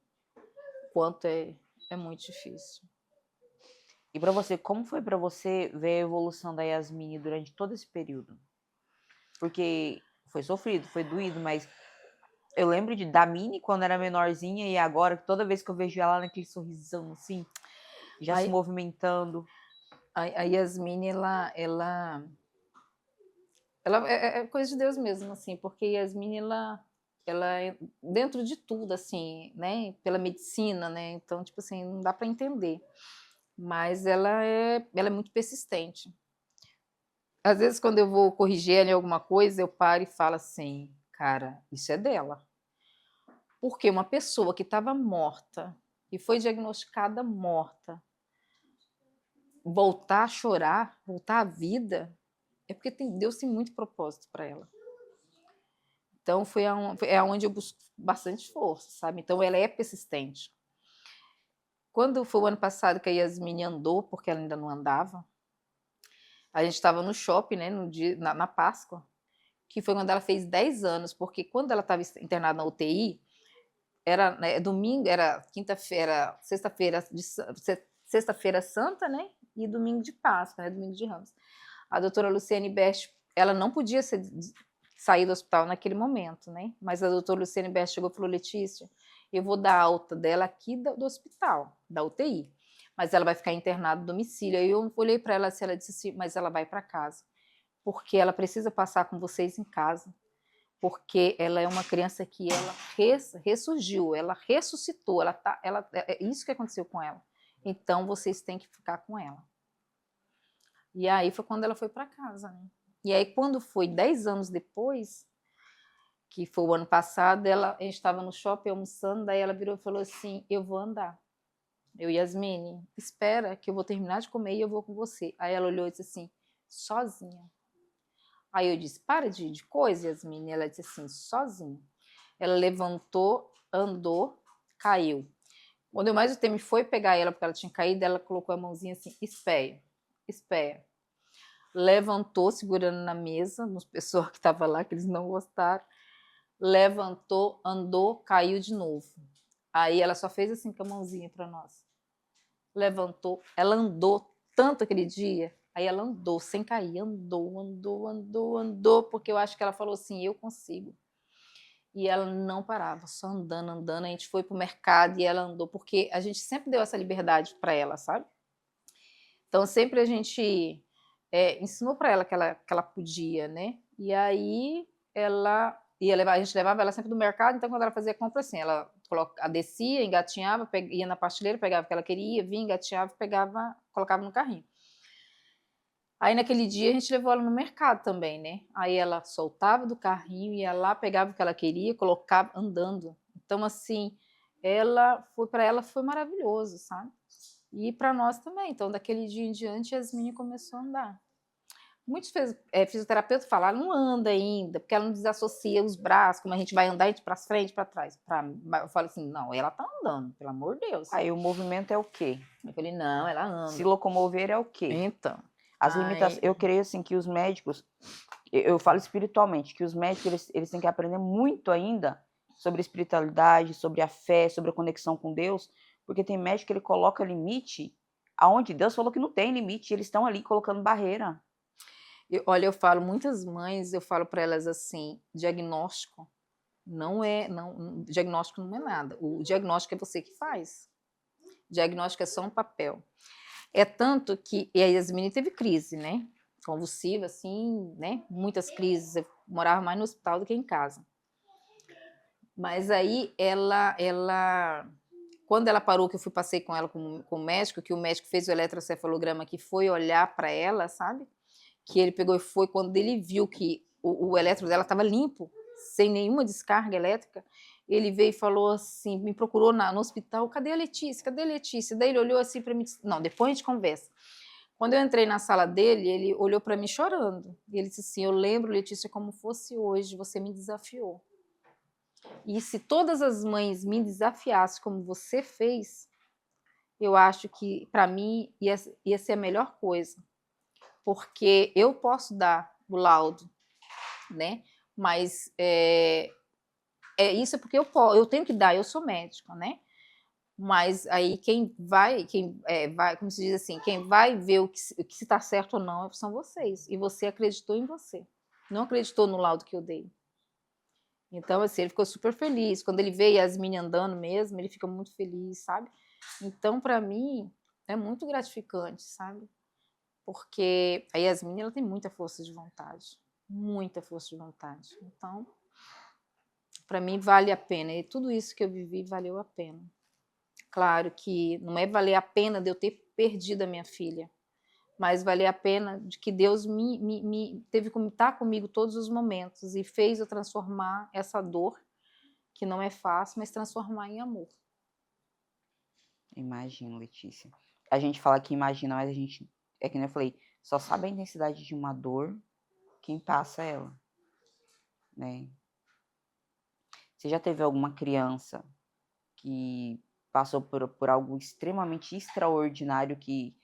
quanto é muito difícil. E pra você, como foi pra você ver a evolução da Yasmine durante todo esse período? Porque foi sofrido, foi doído, mas eu lembro da Mini quando era menorzinha e agora, toda vez que eu vejo ela naquele sorrisão assim, já se Aí, movimentando. a Yasmine, ela é coisa de Deus mesmo, assim, porque Yasmine, ela é dentro de tudo, assim, né, pela medicina, né, então, tipo assim, não dá para entender, mas ela é muito persistente. Às vezes, quando eu vou corrigir ela em alguma coisa, eu paro e falo assim, cara, isso é dela. Porque uma pessoa que estava morta e foi diagnosticada morta, voltar a chorar, voltar à vida, é porque Deus tem muito propósito para ela. Então é onde eu busco bastante força, sabe? Então ela é persistente. Quando foi o ano passado que a Yasmine andou, porque ela ainda não andava, a gente estava no shopping, né, no dia, na Páscoa, que foi quando ela fez 10 anos, porque quando ela estava internada na UTI, era, né, domingo, era quinta-feira, sexta-feira santa, né? E domingo de Páscoa, né? Domingo de Ramos. A doutora Luciane Best ela não podia sair do hospital naquele momento, né? Mas a doutora Luciane Berti chegou e falou: Letícia, eu vou dar alta dela aqui do hospital, da UTI, mas ela vai ficar internada no domicílio. Aí eu olhei para ela assim, ela disse assim, mas ela vai para casa, porque ela precisa passar com vocês em casa, porque ela é uma criança que ela ressurgiu, ela ressuscitou, é isso que aconteceu com ela. Então vocês têm que ficar com ela. E aí foi quando ela foi para casa, né? E aí quando foi 10 anos depois, que foi o ano passado, a gente estava no shopping almoçando, daí ela virou e falou assim, eu vou andar. Eu, Yasmine, espera que eu vou terminar de comer e eu vou com você. Aí ela olhou e disse assim, sozinha. Aí eu disse, para de coisa, Yasmine. Ela disse assim, sozinha. Ela levantou, andou, caiu. Quando eu mais o tempo foi pegar ela, porque ela tinha caído, ela colocou a mãozinha assim, espera, espera. Levantou, segurando na mesa, nos pessoas que estavam lá, que eles não gostaram. Levantou, andou, caiu de novo. Aí ela só fez assim com a mãozinha para nós. Levantou, ela andou tanto aquele dia, aí ela andou sem cair, andou, porque eu acho que ela falou assim, eu consigo. E ela não parava, só andando, a gente foi pro mercado e ela andou, porque a gente sempre deu essa liberdade para ela, sabe? Então sempre a gente ensinou para ela que ela podia, né? E aí a gente levava ela sempre no mercado, então quando ela fazia compra assim, ela descia, engatinhava, ia na prateleira, pegava o que ela queria, vinha, engatinhava, pegava, colocava no carrinho. Aí naquele dia a gente levou ela no mercado também, né? Aí ela soltava do carrinho, ia lá, pegava o que ela queria, colocava andando. Então assim, para ela foi maravilhoso, sabe? E para nós também. Então daquele dia em diante a Yasmine começou a andar. Muitos fisioterapeutas falaram, não anda ainda, porque ela não desassocia os braços, como a gente vai andar para frente, para trás. Eu falo assim, não, ela tá andando, pelo amor de Deus. Aí o movimento é o quê? Eu falei, não, ela anda. Se locomover é o quê? Então. As limitações, eu creio assim que os médicos, eu falo espiritualmente, que os médicos eles têm que aprender muito ainda sobre espiritualidade, sobre a fé, sobre a conexão com Deus, porque tem médico que ele coloca limite aonde Deus falou que não tem limite, eles estão ali colocando barreira. Olha, eu falo, muitas mães, eu falo para elas assim, diagnóstico diagnóstico não é nada. O diagnóstico é você que faz. Diagnóstico é só um papel. É tanto que a Yasmine teve crise, né? Convulsiva, assim, né? Muitas crises. Eu morava mais no hospital do que em casa. Mas aí quando ela parou, que eu passei com ela com o médico, que o médico fez o eletrocefalograma, que foi olhar para ela, sabe? Que ele pegou e foi, quando ele viu que o eletro dela estava limpo, sem nenhuma descarga elétrica, ele veio e falou assim, me procurou no hospital, cadê a Letícia? Cadê a Letícia? Daí ele olhou assim para mim, disse, não, depois a gente conversa. Quando eu entrei na sala dele, ele olhou para mim chorando, e ele disse assim, eu lembro, Letícia, como fosse hoje, você me desafiou. E se todas as mães me desafiassem como você fez, eu acho que, para mim, ia ser a melhor coisa. Porque eu posso dar o laudo, né? Mas isso porque eu tenho que dar, eu sou médica, né? Mas aí quem vai, como se diz assim, quem vai ver o que se está certo ou não são vocês. E você acreditou em você, não acreditou no laudo que eu dei. Então, assim, ele ficou super feliz. Quando ele vê Yasmine andando mesmo, ele fica muito feliz, sabe? Então, para mim, é muito gratificante, sabe? Porque a Yasmine, ela tem muita força de vontade. Muita força de vontade. Então, para mim, vale a pena. E tudo isso que eu vivi valeu a pena. Claro que não é valer a pena de eu ter perdido a minha filha, mas valer a pena de que Deus teve que estar comigo todos os momentos e fez eu transformar essa dor, que não é fácil, mas transformar em amor. Imagino, Letícia. A gente fala que imagina, mas a gente, é que nem eu falei, só sabe a intensidade de uma dor quem passa ela, né? Você já teve alguma criança que passou por algo extremamente extraordinário que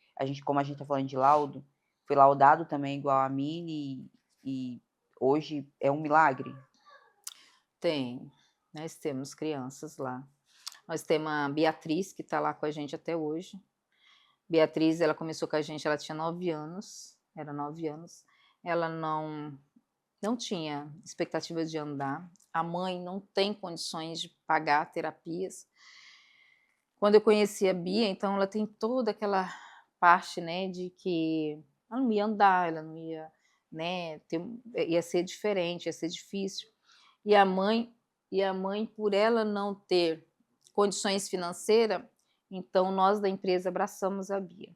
como a gente tá falando de laudo, foi laudado também igual a mim e hoje é um milagre? Tem. Nós temos crianças lá. Nós temos a Beatriz, que está lá com a gente até hoje. Beatriz, ela começou com a gente, ela tinha 9 anos, era 9 anos. ela não tinha expectativa de andar, a mãe não tem condições de pagar terapias. Quando eu conheci a Bia, então ela tem toda aquela parte, né, de que ela não ia andar, ela não ia, né, ia ser diferente, ia ser difícil. E a mãe, por ela não ter condições financeiras, então nós da empresa abraçamos a Bia.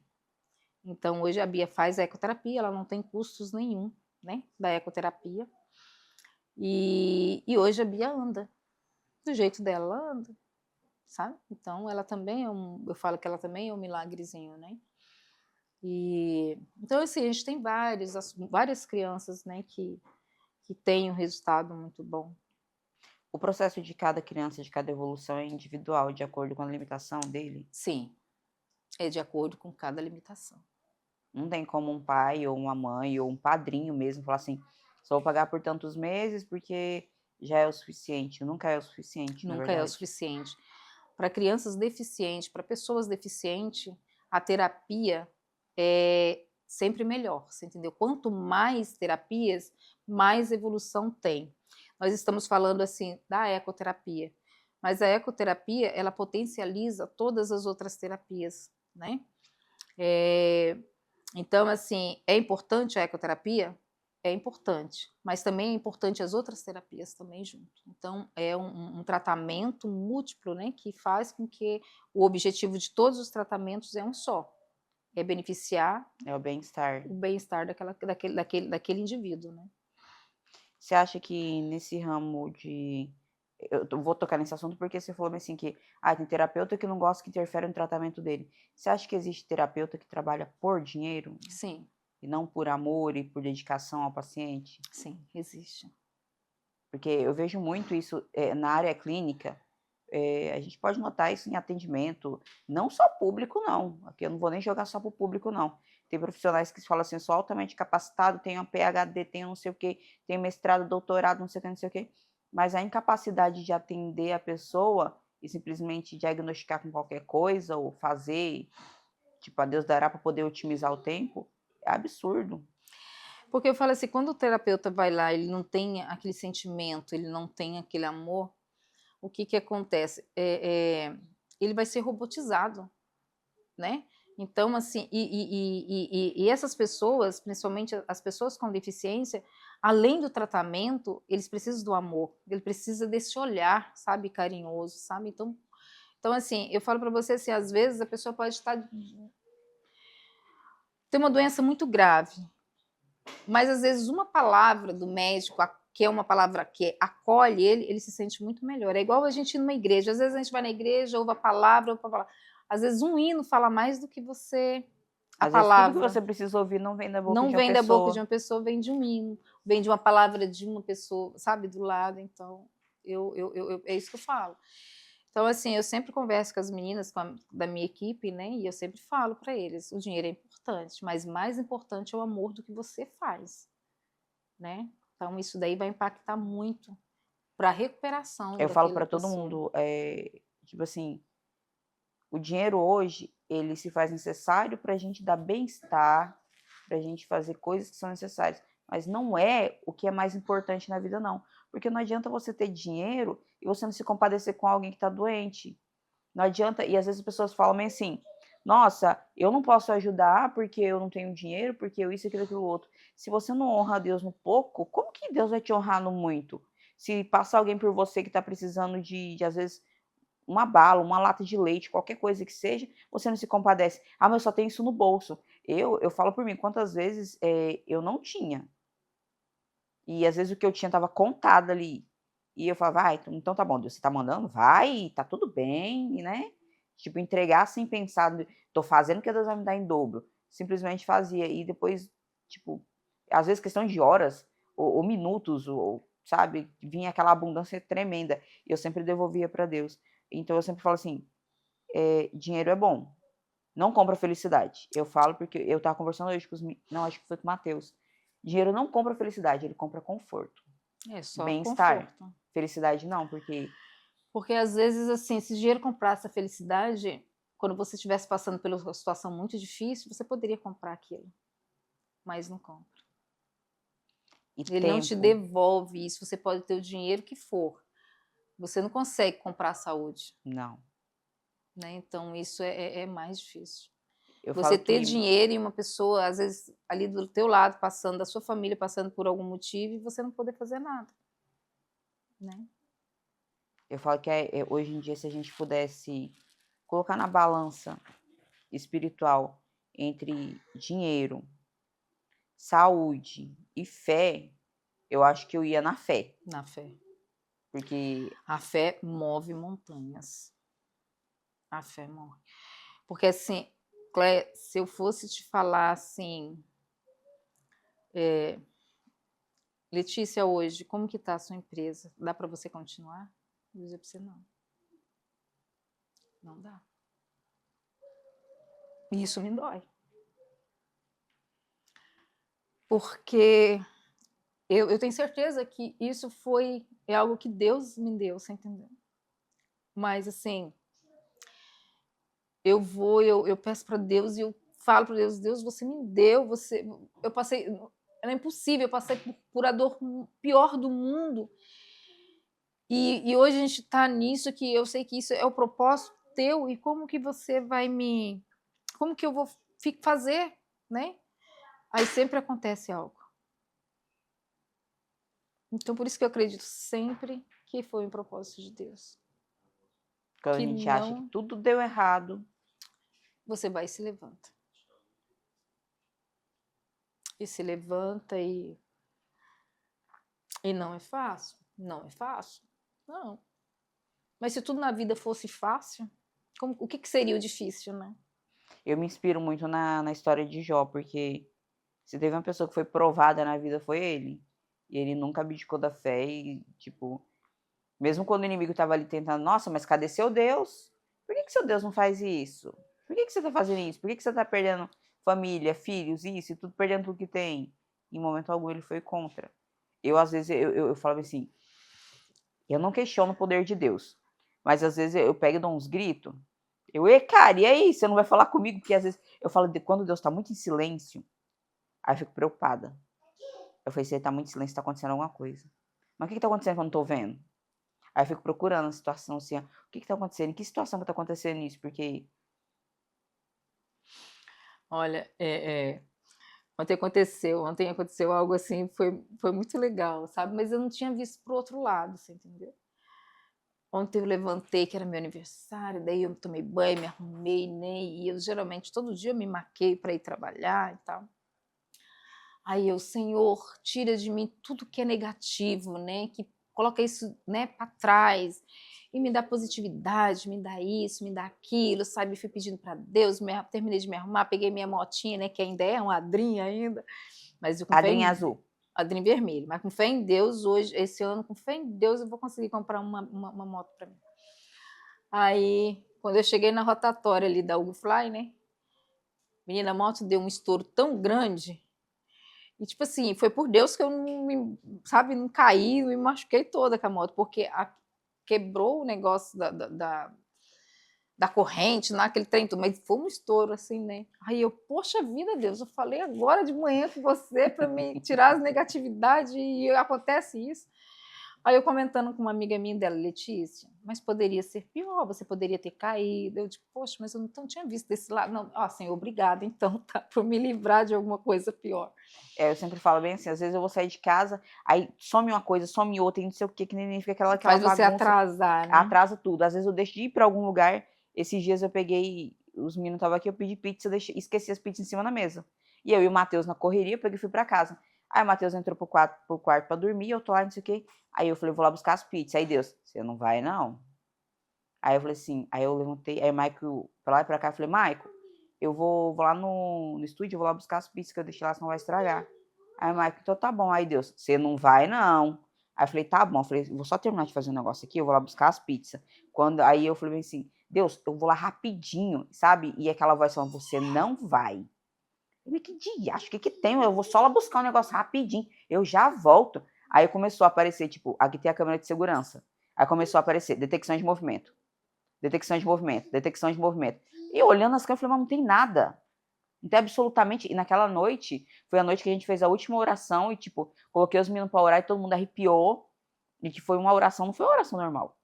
Então hoje a Bia faz ecoterapia, ela não tem custos nenhum, né, da ecoterapia. E hoje a Bia anda, do jeito dela, ela anda, sabe? Então ela também eu falo que ela também é um milagrezinho, né? Então assim, a gente tem várias crianças, né, que têm um resultado muito bom. O processo de cada criança, de cada evolução é individual, de acordo com a limitação dele? Sim, é de acordo com cada limitação. Não tem como um pai ou uma mãe ou um padrinho mesmo falar assim: "Só vou pagar por tantos meses, porque já é o suficiente", nunca é o suficiente, na Nunca é o verdade. suficiente. Para crianças deficientes, para pessoas deficientes, a terapia é sempre melhor, você entendeu? Quanto mais terapias, mais evolução tem. Nós estamos falando, assim, da ecoterapia, mas a ecoterapia, ela potencializa todas as outras terapias, né. Então, assim, é importante a ecoterapia? É importante, mas também é importante as outras terapias também junto. Então, é um tratamento múltiplo, né, que faz com que o objetivo de todos os tratamentos é um só, é beneficiar É o bem-estar. o bem-estar daquele indivíduo, né. Você acha que nesse ramo de vou tocar nesse assunto, porque você falou assim que, tem terapeuta que não gosta que interfere no tratamento dele. Você acha que existe terapeuta que trabalha por dinheiro, Sim, e não por amor e por dedicação ao paciente? sim, existe. Porque eu vejo muito isso, na área clínica, a gente pode notar isso em atendimento, não só público não, aqui eu não vou nem jogar só para o público não. Tem profissionais que falam assim: "Eu sou altamente capacitado, tenho um PhD, tenho não sei o quê, tenho mestrado, doutorado, não sei o quê, não sei o quê", mas a incapacidade de atender a pessoa e simplesmente diagnosticar com qualquer coisa ou fazer, tipo, a Deus dará para poder otimizar o tempo, é absurdo. Porque eu falo assim, quando o terapeuta vai lá, ele não tem aquele sentimento, ele não tem aquele amor, o que que acontece? Ele vai ser robotizado, né. Então assim, e essas pessoas, principalmente as pessoas com deficiência, além do tratamento, eles precisam do amor, ele precisa desse olhar, sabe, carinhoso, sabe. Então assim, eu falo para você assim, às vezes a pessoa pode estar ter uma doença muito grave, mas às vezes uma palavra do médico, que é uma palavra que acolhe ele, ele se sente muito melhor. É igual a gente ir numa igreja, às vezes a gente vai na igreja, ouve a palavra, às vezes um hino fala mais do que a Às vezes tudo que palavra. você precisa ouvir não vem da boca Não de uma vem da boca de pessoa. uma pessoa, vem de um hino, vem de uma palavra de uma pessoa, sabe, do lado, então é isso que eu falo. Então, assim, eu sempre converso com as meninas da minha equipe, né, e eu sempre falo para eles: o dinheiro é importante, mas mais importante é o amor do que você faz, né. Então isso daí vai impactar muito para a recuperação Eu falo daquela para todo pessoa. mundo, tipo assim, o dinheiro hoje, ele se faz necessário para a gente dar bem-estar, para a gente fazer coisas que são necessárias, mas não é o que é mais importante na vida não, porque não adianta você ter dinheiro e você não se compadecer com alguém que está doente. Não adianta, e às vezes as pessoas falam meio assim: "Nossa, eu não posso ajudar porque eu não tenho dinheiro, porque eu isso, aquilo, aquilo outro". Se você não honra a Deus no pouco, como que Deus vai te honrar no muito? Se passa alguém por você que está precisando de às vezes, uma bala, uma lata de leite, qualquer coisa que seja, você não se compadece. "Ah, mas eu só tenho isso no bolso". Eu falo por mim, quantas vezes, eu não tinha, e às vezes o que eu tinha estava contado ali, e eu falava: "Ai, então tá bom, Deus, você tá mandando? Vai, tá tudo bem", e né, tipo, entregar sem pensar "Tô fazendo porque Deus vai me dar em dobro", simplesmente fazia e depois, tipo, às vezes questão de horas ou minutos ou, sabe, vinha aquela abundância tremenda, e eu sempre devolvia para Deus. Então eu sempre falo assim: dinheiro é bom, não compra felicidade. Eu falo porque eu estava conversando hoje com os não, acho que foi com o Matheus. Dinheiro não compra felicidade, ele compra conforto. É só Bem-estar. conforto. Felicidade não, porque Porque às vezes, assim, se o dinheiro comprasse a felicidade, quando você estivesse passando por uma situação muito difícil, você poderia comprar aquilo, mas não compra. E Ele não te tempo. devolve isso. Você pode ter o dinheiro que for. Você não consegue comprar a saúde, Não. né? Então isso é mais difícil. Eu Você falo ter que dinheiro e uma pessoa, às vezes, ali do teu lado, passando, da sua família, passando por algum motivo, e você não poder fazer nada, né? eu falo que hoje em dia, se a gente pudesse colocar na balança espiritual entre dinheiro, saúde e fé, eu acho que eu ia na fé. Na fé. Porque A fé move montanhas. A fé move. Porque assim, Clé, se eu fosse te falar assim, Letícia, hoje, como que está a sua empresa? Dá para você continuar? Eu vou dizer para você não. Não dá. E isso me dói. Porque eu tenho certeza que isso é algo que Deus me deu, você entendeu? Mas assim, eu peço para Deus e eu falo para Deus, Deus, você me deu, eu passei, era impossível, eu passei por a dor pior do mundo. E hoje a gente está nisso, que eu sei que isso é o propósito teu, e como que você vai como que eu vou fazer, né? Aí sempre acontece algo. Então por isso que eu acredito sempre que foi um propósito de Deus. quando a Que gente acha que não, tudo deu errado, você vai e se levanta. E se levanta e não é fácil. Não é fácil? Não. Mas se tudo na vida fosse fácil, o que seria o difícil, né? eu me inspiro muito na história de Jó, porque se teve uma pessoa que foi provada na vida, foi ele. E ele nunca abdicou da fé e, tipo, mesmo quando o inimigo estava ali tentando, nossa, mas cadê seu Deus? Por que seu Deus não faz isso? Por que você tá fazendo isso? Por que você tá perdendo família, filhos, isso e tudo, perdendo tudo que tem? Em momento algum ele foi contra. Eu, às vezes, eu falo assim, eu não questiono o poder de Deus, mas às vezes eu pego e dou uns gritos. Cara, e aí? Você não vai falar comigo? Porque às vezes eu falo, quando Deus tá muito em silêncio, aí eu fico preocupada. Eu falei, se ele tá muito em silêncio, tá acontecendo alguma coisa. Mas o que tá acontecendo que eu não tô vendo? Aí eu fico procurando a situação assim, ó, o que tá acontecendo? Em que situação que tá acontecendo isso? Porque Olha, ontem aconteceu algo assim, foi muito legal, sabe? Mas eu não tinha visto pro outro lado, você entendeu? Ontem eu levantei, que era meu aniversário, daí eu tomei banho, me arrumei, né? E eu geralmente todo dia eu me maqueio para ir trabalhar e tal. Aí eu, Senhor, tira de mim tudo que é negativo, né? Que coloca isso, né, para trás e me dá positividade, me dá isso, me dá aquilo, sabe? Fui pedindo para Deus, terminei de me arrumar, peguei minha motinha, né, que ainda é um adrinha ainda, mas eu com fé Adrinha em Azul. adrinho vermelho, mas com fé em Deus hoje, esse ano, com fé em Deus, eu vou conseguir comprar uma moto para mim. Aí, quando eu cheguei na rotatória ali da Hugo Fly, né? Menina, a moto deu um estouro tão grande. E, tipo assim, foi por Deus que eu não caí, não me machuquei toda com a moto, porque quebrou o negócio da corrente, naquele trem, mas foi um estouro, assim, né? Aí eu, poxa vida, Deus, eu falei agora de manhã com você para me tirar as negatividades e acontece isso. Aí eu comentando com uma amiga minha dela, Letícia, mas poderia ser pior, você poderia ter caído. Eu digo, poxa, mas eu não tinha visto desse lado. Não, assim, obrigada, então, tá, por me livrar de alguma coisa pior. Eu sempre falo bem assim, às vezes eu vou sair de casa, aí some uma coisa, some outra, e não sei o que nem fica aquela Faz bagunça. você atrasar, né? Atrasa tudo. Às vezes eu deixo de ir pra algum lugar. Esses dias eu peguei, os meninos estavam aqui, eu pedi pizza, esqueci as pizzas em cima da mesa. E eu e o Matheus na correria, eu peguei e fui pra casa. Aí o Matheus entrou pro quarto pra dormir, eu tô lá, não sei o que. Aí eu falei, vou lá buscar as pizzas. Aí Deus, você não vai não? Aí eu falei assim, aí eu levantei, aí o Maico, pra lá e pra cá, eu falei, Maico, eu vou lá no estúdio, eu vou lá buscar as pizzas que eu deixei lá, senão vai estragar. Aí o Maico, então tá bom. Aí Deus, você não vai não. Aí eu falei, tá bom. Eu falei, vou só terminar de fazer um negócio aqui, eu vou lá buscar as pizzas. Aí eu falei assim, Deus, eu vou lá rapidinho, sabe? E aquela voz falando, você não vai. Eu falei, que dia, acho que tem, eu vou só lá buscar um negócio rapidinho, eu já volto. Aí começou a aparecer, tipo, aqui tem a câmera de segurança. Aí começou a aparecer, detecção de movimento. Detecção de movimento, detecção de movimento. E olhando as câmeras, eu falei, mas não tem nada. Não tem absolutamente... E naquela noite, foi a noite que a gente fez a última oração e, tipo, coloquei os meninos pra orar e todo mundo arrepiou. E que foi uma oração, não foi uma oração normal.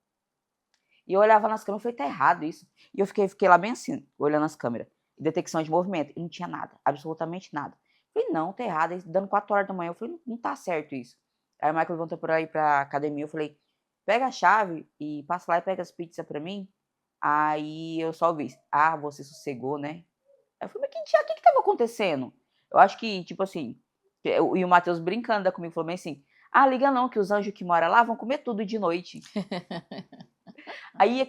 E eu olhava nas câmeras e falei, tá errado isso. E eu fiquei lá bem assim, olhando as câmeras. Detecção de movimento. E não tinha nada, absolutamente nada. Eu falei, não, tá errado. Aí, dando 4 horas da manhã, eu falei, não tá certo isso. Aí o Michael levantou pra ir pra academia, eu falei, pega a chave e passa lá e pega as pizzas pra mim. Aí eu só vi, você sossegou, né? Aí eu falei, mas que tava acontecendo? Eu acho que, tipo assim, e o Matheus brincando comigo, falou bem assim, liga não, que os anjos que moram lá vão comer tudo de noite. Aí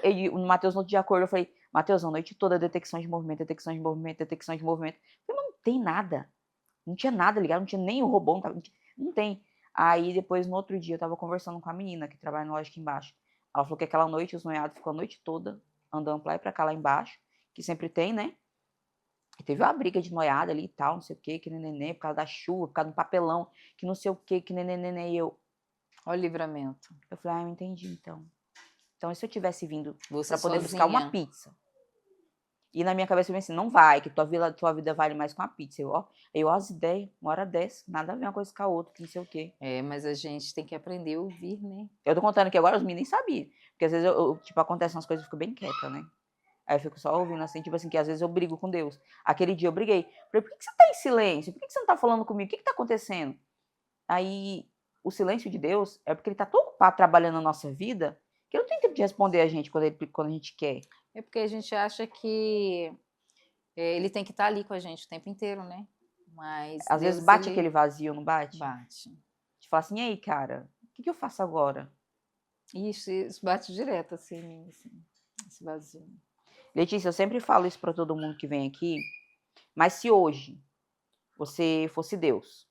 e o Matheus no outro dia acordou, eu falei, Matheus, a noite toda detecção de movimento, detecção de movimento, detecção de movimento. Eu falei, mas não tem nada. Não tinha nada ligado, não tinha nem o robô, não tem. Aí depois, no outro dia, eu tava conversando com a menina que trabalha na loja aqui embaixo. Ela falou que aquela noite os noiados ficou a noite toda andando pra lá e pra cá lá embaixo, que sempre tem, né? E teve uma briga de noiada ali e tal, não sei o que nenenê, por causa da chuva, por causa do papelão, que não sei o que nenenê, e eu... Olha o livramento. Eu falei, eu entendi, então. Então, e se eu tivesse vindo Você pra poder buscar uma sozinha. pizza? E na minha cabeça eu pensei, não vai, que tua vida vale mais com a pizza. Eu as ideias, uma hora dessa, nada a ver uma coisa com a outra, que não sei o quê. É, mas a gente tem que aprender a ouvir, né? Eu tô contando que agora os meninos nem sabiam. Porque às vezes tipo, acontecem umas coisas e eu fico bem quieta, né? Aí eu fico só ouvindo assim, tipo assim, que às vezes eu brigo com Deus. Aquele dia eu briguei. Falei, por que você tá em silêncio? Por que você não tá falando comigo? O que tá acontecendo? Aí, o silêncio de Deus é porque ele tá tão ocupado trabalhando na nossa vida que ele não tem tempo de responder a gente quando a gente quer. É porque a gente acha que ele tem que estar ali com a gente o tempo inteiro, né? Mas Às vezes Deus, bate ele aquele vazio, não bate? bate. Te fala assim, e aí, cara, o que eu faço agora? Isso bate direto, assim, esse vazio. Letícia, eu sempre falo isso para todo mundo que vem aqui, mas se hoje você fosse Deus,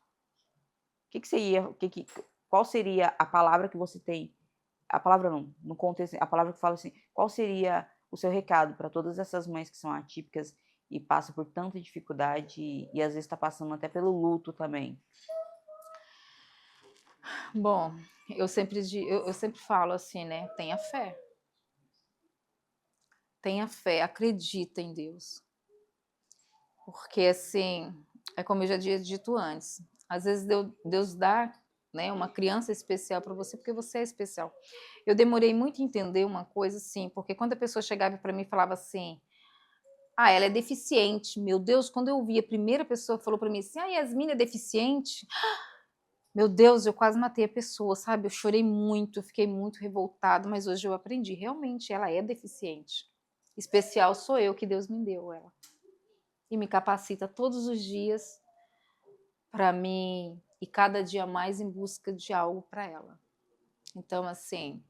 qual seria a palavra que você tem? A palavra não, no contexto, a palavra que fala assim, qual seria o seu recado para todas essas mães que são atípicas e passam por tanta dificuldade e às vezes está passando até pelo luto também? Bom, eu sempre falo assim, né? Tenha fé. Tenha fé, acredita em Deus. Porque, assim, é como eu já tinha dito antes, às vezes Deus dá, né, uma criança especial para você porque você é especial. Eu demorei muito a entender uma coisa assim, porque quando a pessoa chegava para mim e falava assim, ela é deficiente. Meu Deus, quando eu vi a primeira pessoa que falou para mim assim, Yasmin é deficiente? Meu Deus, eu quase matei a pessoa, sabe? Eu chorei muito, eu fiquei muito revoltada, mas hoje eu aprendi, realmente ela é deficiente. Especial sou eu, que Deus me deu ela. E me capacita todos os dias para mim e cada dia mais em busca de algo para ela. Então, assim,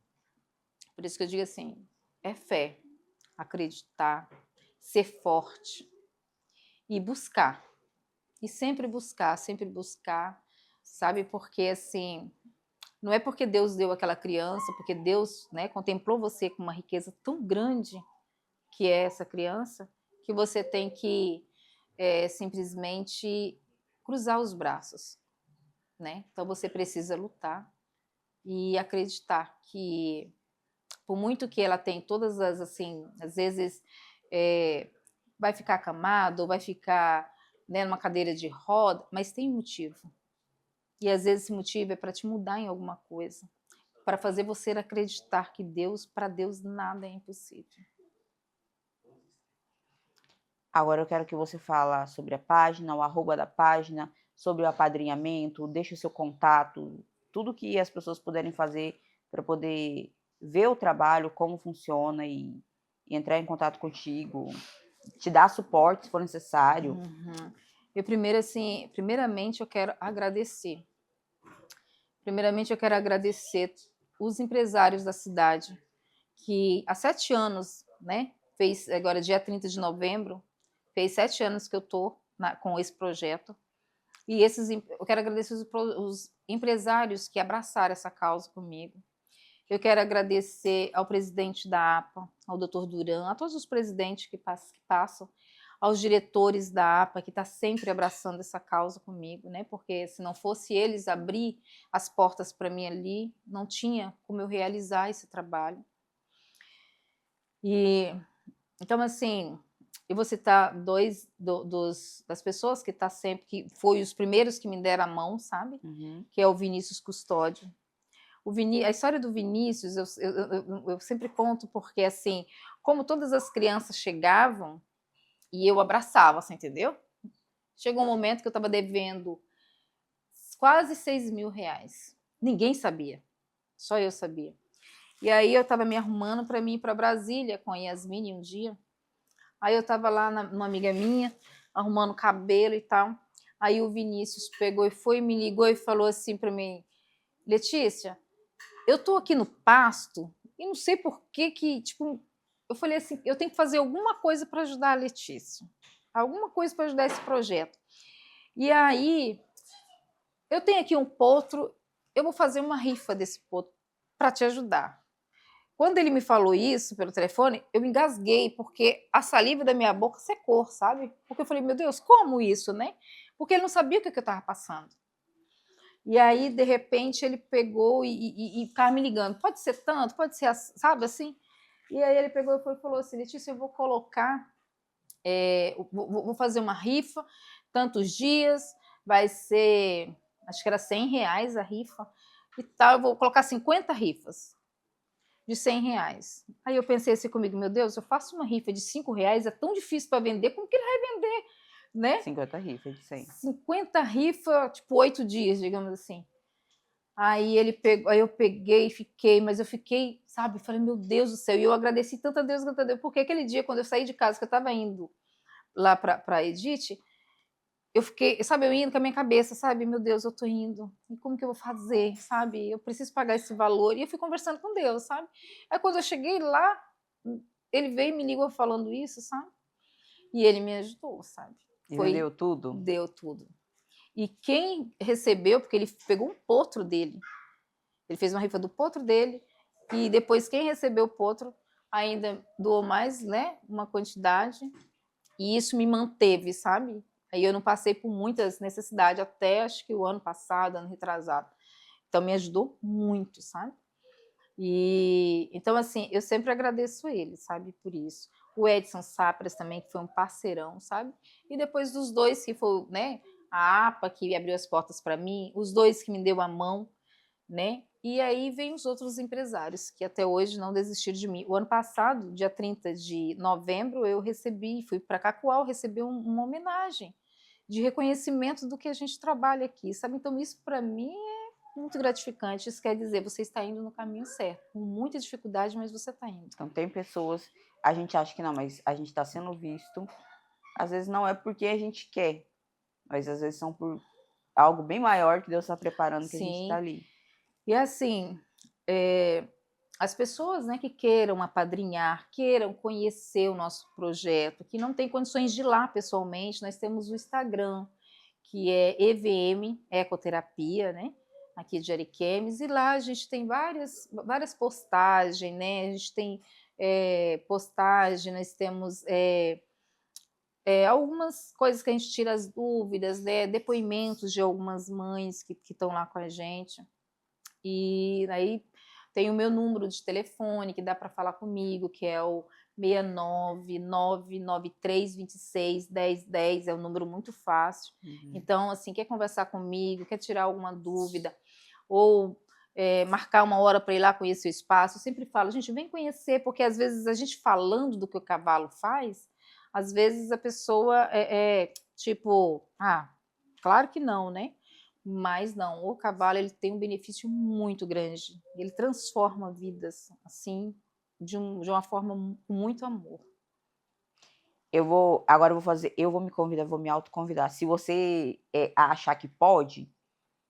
por isso que eu digo assim, é fé, acreditar, ser forte e buscar. E sempre buscar, sabe? Porque, assim, não é porque Deus deu aquela criança, porque Deus, né, contemplou você com uma riqueza tão grande que é essa criança, que você tem que simplesmente cruzar os braços, né? Então você precisa lutar e acreditar que, por muito que ela tem todas as, assim, às vezes vai ficar acamado, ou vai ficar, né, numa cadeira de roda, mas tem um motivo. E às vezes esse motivo é para te mudar em alguma coisa, para fazer você acreditar que para Deus nada é impossível. Agora eu quero que você fale sobre a página, o arroba da página, sobre o apadrinhamento, deixe o seu contato, tudo que as pessoas puderem fazer para poder ver o trabalho, como funciona e entrar em contato contigo, te dar suporte se for necessário. Eu primeiramente eu quero agradecer. Primeiramente eu quero agradecer os empresários da cidade, que há 7 anos, né, fez agora dia 30 de novembro, fez 7 anos que eu estou com esse projeto. E eu quero agradecer os empresários que abraçaram essa causa comigo. Eu quero agradecer ao presidente da APA, ao Dr. Duran, a todos os presidentes que passam, aos diretores da APA, que está sempre abraçando essa causa comigo, né? Porque se não fosse eles abrir as portas para mim ali, não tinha como eu realizar esse trabalho. E então, assim, Eu vou citar dois das pessoas que tá sempre, que foi os primeiros que me deram a mão, sabe? Uhum. Que é o Vinícius Custódio. A história do Vinícius eu sempre conto porque, assim, como todas as crianças chegavam e eu abraçava, você entendeu? Chegou um momento que eu estava devendo quase R$ 6.000. Ninguém sabia, só eu sabia. E aí eu estava me arrumando para mim ir para Brasília com a Yasmine um dia. Aí eu estava lá numa amiga minha, arrumando cabelo e tal. Aí o Vinícius pegou e foi, me ligou e falou assim para mim: Letícia, eu tô aqui no pasto e não sei por que, tipo, eu falei assim, eu tenho que fazer alguma coisa para ajudar a Letícia, alguma coisa para ajudar esse projeto. E aí, eu tenho aqui um potro, eu vou fazer uma rifa desse potro para te ajudar. Quando ele me falou isso pelo telefone, eu engasguei, porque a saliva da minha boca secou, sabe? Porque eu falei, meu Deus, como isso, né? Porque ele não sabia o que eu estava passando. E aí, de repente, ele pegou e ficava me ligando. Pode ser tanto, pode ser, sabe assim? E aí ele pegou e falou assim, Letícia, eu vou colocar, vou fazer uma rifa, tantos dias, vai ser, acho que era R$ 100 a rifa, e tal, eu vou colocar 50 rifas de R$ 100. Aí eu pensei assim comigo, meu Deus, eu faço uma rifa de R$ 5, é tão difícil para vender, como que ele vai vender, né? 50 rifas de 100. 50 rifas, tipo 8 dias, digamos assim. Aí ele pegou, aí eu peguei e fiquei, mas eu fiquei, sabe, falei, meu Deus do céu, e eu agradeci tanto a Deus, porque aquele dia, quando eu saí de casa, que eu estava indo lá para Edith, eu fiquei, sabe, eu indo com a minha cabeça, sabe, meu Deus, eu tô indo, e como que eu vou fazer, sabe, eu preciso pagar esse valor, e eu fui conversando com Deus, sabe, aí quando eu cheguei lá, ele veio e me ligou falando isso, sabe, e ele me ajudou, sabe, E vendeu tudo? deu tudo. E quem recebeu, porque ele pegou um potro dele, ele fez uma rifa do potro dele, e depois quem recebeu o potro ainda doou mais, né, uma quantidade, e isso me manteve, sabe? Aí eu não passei por muitas necessidades até acho que o ano passado, ano retrasado. Então me ajudou muito, sabe? E então assim, eu sempre agradeço ele, sabe, por isso. O Edson Sapras também, que foi um parceirão, sabe? E depois dos dois que foi, né, a APA que abriu as portas para mim, os dois que me deu a mão, né? E aí vem os outros empresários que até hoje não desistiram de mim. O ano passado, dia 30 de novembro, eu fui para Cacoal, recebi uma homenagem de reconhecimento do que a gente trabalha aqui, sabe? Então isso para mim é muito gratificante. Isso quer dizer, você está indo no caminho certo, com muita dificuldade, mas você está indo. Então tem pessoas, a gente acha que não, mas a gente está sendo visto. Às vezes não é porque a gente quer, mas às vezes são por algo bem maior que Deus está preparando que a gente está Sim. ali. E assim, as pessoas, né, que queiram apadrinhar, queiram conhecer o nosso projeto, que não tem condições de ir lá pessoalmente, nós temos o Instagram, que é EVM Ecoterapia, né? Aqui de Ariquemes, e lá a gente tem várias postagens, né? A gente tem postagem, nós temos algumas coisas que a gente tira as dúvidas, né? Depoimentos de algumas mães que estão lá com a gente. E aí tem o meu número de telefone que dá para falar comigo, que é o 69993261010, é um número muito fácil. Então, assim, quer conversar comigo, quer tirar alguma dúvida, ou marcar uma hora para ir lá conhecer o espaço, eu sempre falo, gente, vem conhecer, porque às vezes a gente falando do que o cavalo faz, às vezes a pessoa tipo, claro que não, né? Mas não, o cavalo ele tem um benefício muito grande. Ele transforma vidas assim de uma forma com muito amor. Agora eu vou me convidar, vou me autoconvidar. Se você achar que pode,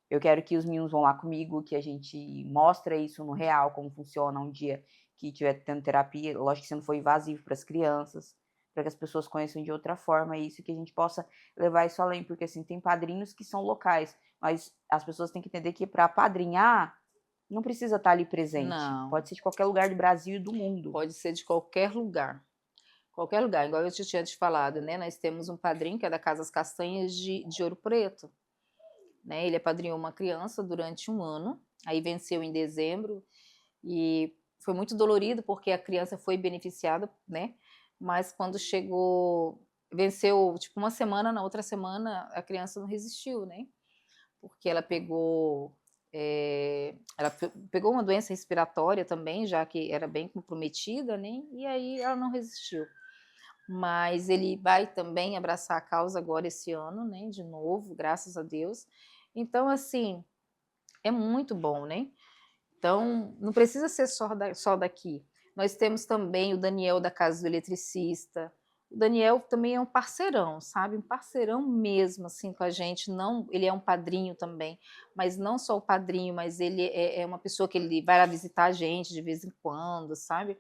eu quero que os meninos vão lá comigo, que a gente mostre isso no real, como funciona um dia que estiver tendo terapia. Lógico que se não for invasivo para as crianças, para que as pessoas conheçam de outra forma isso, que a gente possa levar isso além, porque assim, tem padrinhos que são locais, mas as pessoas têm que entender que para padrinhar, não precisa estar ali presente. Não. Pode ser de qualquer lugar do Brasil e do mundo. Pode ser de qualquer lugar. Qualquer lugar, igual eu te tinha te falado, né? Nós temos um padrinho que é da Casas Castanhas de Ouro Preto. Né? Ele apadrinhou uma criança durante um ano, aí venceu em dezembro, e foi muito dolorido porque a criança foi beneficiada, né? mas quando chegou, venceu tipo uma semana, na outra semana a criança não resistiu, né, porque ela pegou, pegou uma doença respiratória também, já que era bem comprometida, né, e aí ela não resistiu. Mas ele vai também abraçar a causa agora esse ano, né, de novo, graças a Deus. Então, assim, é muito bom, né. Então, não precisa ser só daqui. Nós temos também o Daniel da Casa do Eletricista. O Daniel também é um parceirão, sabe, um parceirão mesmo, assim, com a gente, não, ele é um padrinho também, mas não só o padrinho, mas ele é uma pessoa que ele vai lá visitar a gente de vez em quando, sabe.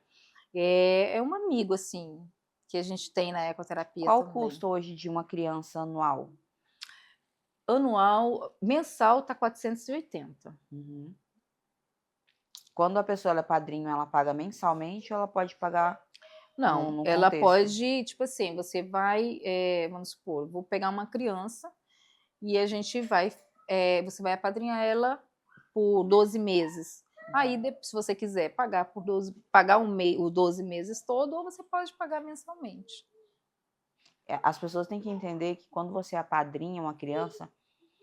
É um amigo, assim, que a gente tem na ecoterapia Qual o também. custo hoje de uma criança anual? Anual, mensal tá 480. Uhum. Quando a pessoa ela é padrinho, ela paga mensalmente ou ela pode pagar Não, num ela contexto? pode, tipo assim, você vai, vamos supor, vou pegar uma criança e a gente vai, você vai apadrinhar ela por 12 meses. Aí, se você quiser pagar por 12, pagar os 12 meses todo, ou você pode pagar mensalmente. As pessoas têm que entender que quando você apadrinha uma criança,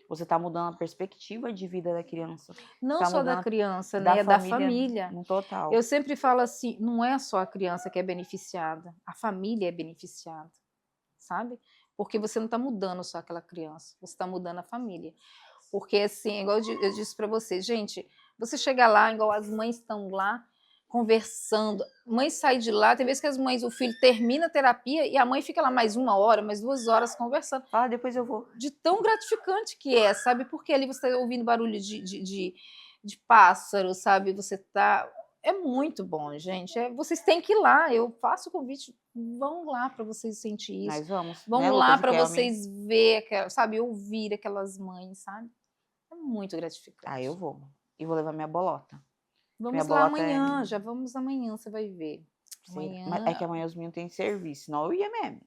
você está mudando a perspectiva de vida da criança. Você Não está só da mudando criança, da né, é da família família. no total. Eu sempre falo assim, não é só a criança que é beneficiada, a família é beneficiada, sabe? Porque você não está mudando só aquela criança, você está mudando a família. Porque assim, igual eu disse para você, gente, você chega lá, igual as mães estão lá conversando, mãe sai de lá, tem vezes que as mães, o filho termina a terapia e a mãe fica lá mais 1 hora, mais 2 horas conversando, Fala, depois eu vou. de tão gratificante que é, sabe? Porque ali você está ouvindo barulho de pássaro, sabe? Você tá. É muito bom, gente. Vocês têm que ir lá. Eu faço o convite. Vão lá para vocês sentir isso. Nós vamos, Vão né, lá Lucas e para Kelmin? vocês ver, sabe? Ouvir aquelas mães, sabe? É muito Ah, eu gratificante. vou. E vou levar minha bolota. Minha Vamos lá bolota é. amanhã, já vamos amanhã, você vai ver. Mas é que Amanhã amanhã os meninos têm serviço, senão eu ia mesmo.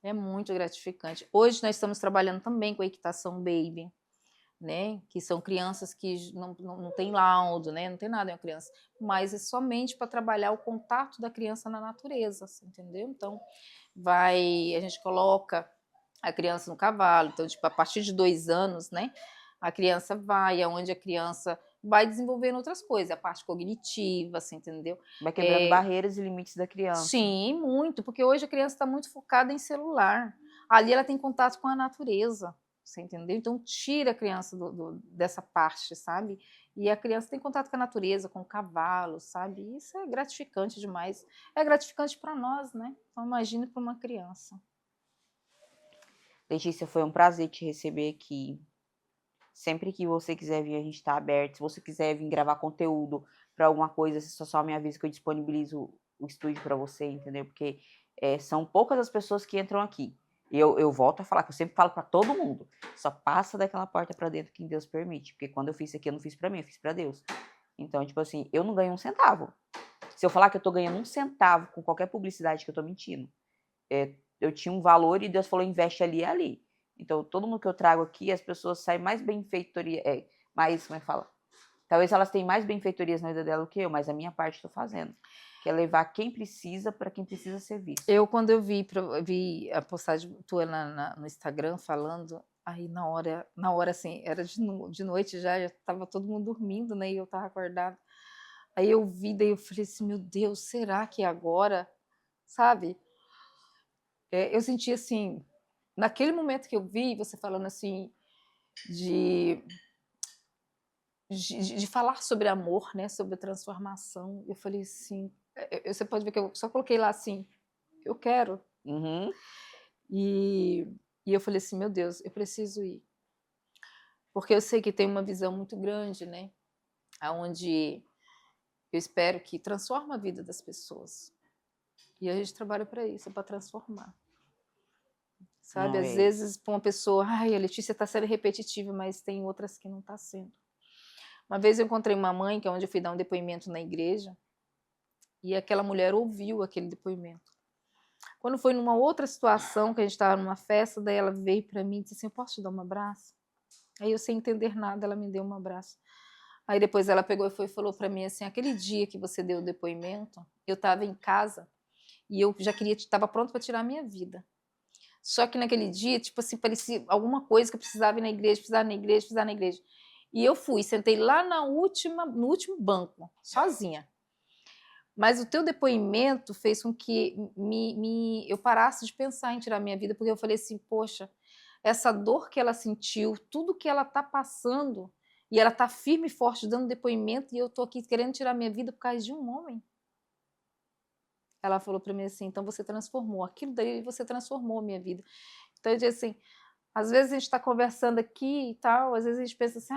é muito gratificante. Hoje nós estamos trabalhando também com a equitação baby, né? Que são crianças que não têm laudo, né? Não tem nada em uma criança, mas é somente para trabalhar o contato da criança na natureza, assim, entendeu? Então, a gente coloca a criança no cavalo, então, tipo, a partir de 2 anos, né? A criança vai, aonde a criança vai desenvolvendo outras coisas, a parte cognitiva, assim, entendeu? Vai quebrando É, barreiras e limites da criança. sim, muito, porque hoje a criança está muito focada em celular. Ali ela tem contato com a natureza, você entendeu? Então tira a criança dessa parte, sabe? E a criança tem contato com a natureza, com o cavalo, sabe? Isso é gratificante demais. É gratificante para nós, né? Então imagine para uma criança. Letícia, foi um prazer te receber aqui. Sempre que você quiser vir, a gente está aberto. Se você quiser vir gravar conteúdo para alguma coisa, você só me avisa que eu disponibilizo o estúdio para você, entendeu? Porque são poucas as pessoas que entram aqui. E eu volto a falar, que eu sempre falo para todo mundo. Só passa daquela porta para dentro que Deus permite. Porque quando eu fiz isso aqui, eu não fiz para mim, eu fiz para Deus. Então, tipo assim, eu não ganho um centavo. Se eu falar que eu tô ganhando um centavo com qualquer publicidade, que eu tô mentindo. Eu tinha um valor e Deus falou, investe ali e ali. Então, todo mundo que eu trago aqui, as pessoas saem mais benfeitoria, mais, como é que fala? Talvez elas tenham mais benfeitorias na vida dela do que eu, mas a minha parte estou fazendo. Que é levar quem precisa para quem precisa ser visto. Quando eu vi a postagem tua no Instagram falando, aí na hora assim, era de noite já estava todo mundo dormindo, né? E eu estava acordada. Aí eu vi, daí eu falei assim, meu Deus, será que é agora? Sabe? Eu senti assim, naquele momento que eu vi você falando assim, de, de falar sobre amor, né? Sobre transformação, eu falei assim, você pode ver que eu só coloquei lá assim, eu quero. Uhum. E, e eu falei assim, meu Deus, eu preciso ir. Porque eu sei que tem uma visão muito grande, né? Onde eu espero que transforme a vida das pessoas. E a gente trabalha para isso, para transformar. Sabe? Não, Às vezes, para uma pessoa, ai, a Letícia está sendo repetitiva, mas tem outras que não está sendo. Uma vez eu encontrei uma mãe, que é onde eu fui dar um depoimento na igreja, e aquela mulher ouviu aquele depoimento. Quando foi numa outra situação, que a gente estava numa festa, daí ela veio para mim e disse assim, eu posso te dar um abraço? Aí eu, sem entender nada, ela me deu um abraço. Aí depois ela pegou e falou para mim assim, aquele dia que você deu o depoimento, eu estava em casa e eu já estava pronta para tirar a minha vida. Só que naquele dia, tipo assim, parecia alguma coisa que eu precisava ir na igreja, precisar na igreja, precisar na igreja. E eu fui, sentei lá no último banco, sozinha. Mas o teu depoimento fez com que eu parasse de pensar em tirar minha vida, porque eu falei assim, poxa, essa dor que ela sentiu, tudo que ela está passando, e ela está firme e forte dando depoimento, e eu estou aqui querendo tirar minha vida por causa de um homem. Ela falou para mim assim, então você transformou, aquilo daí você transformou a minha vida. Então eu disse assim, às vezes a gente está conversando aqui e tal, às vezes a gente pensa assim,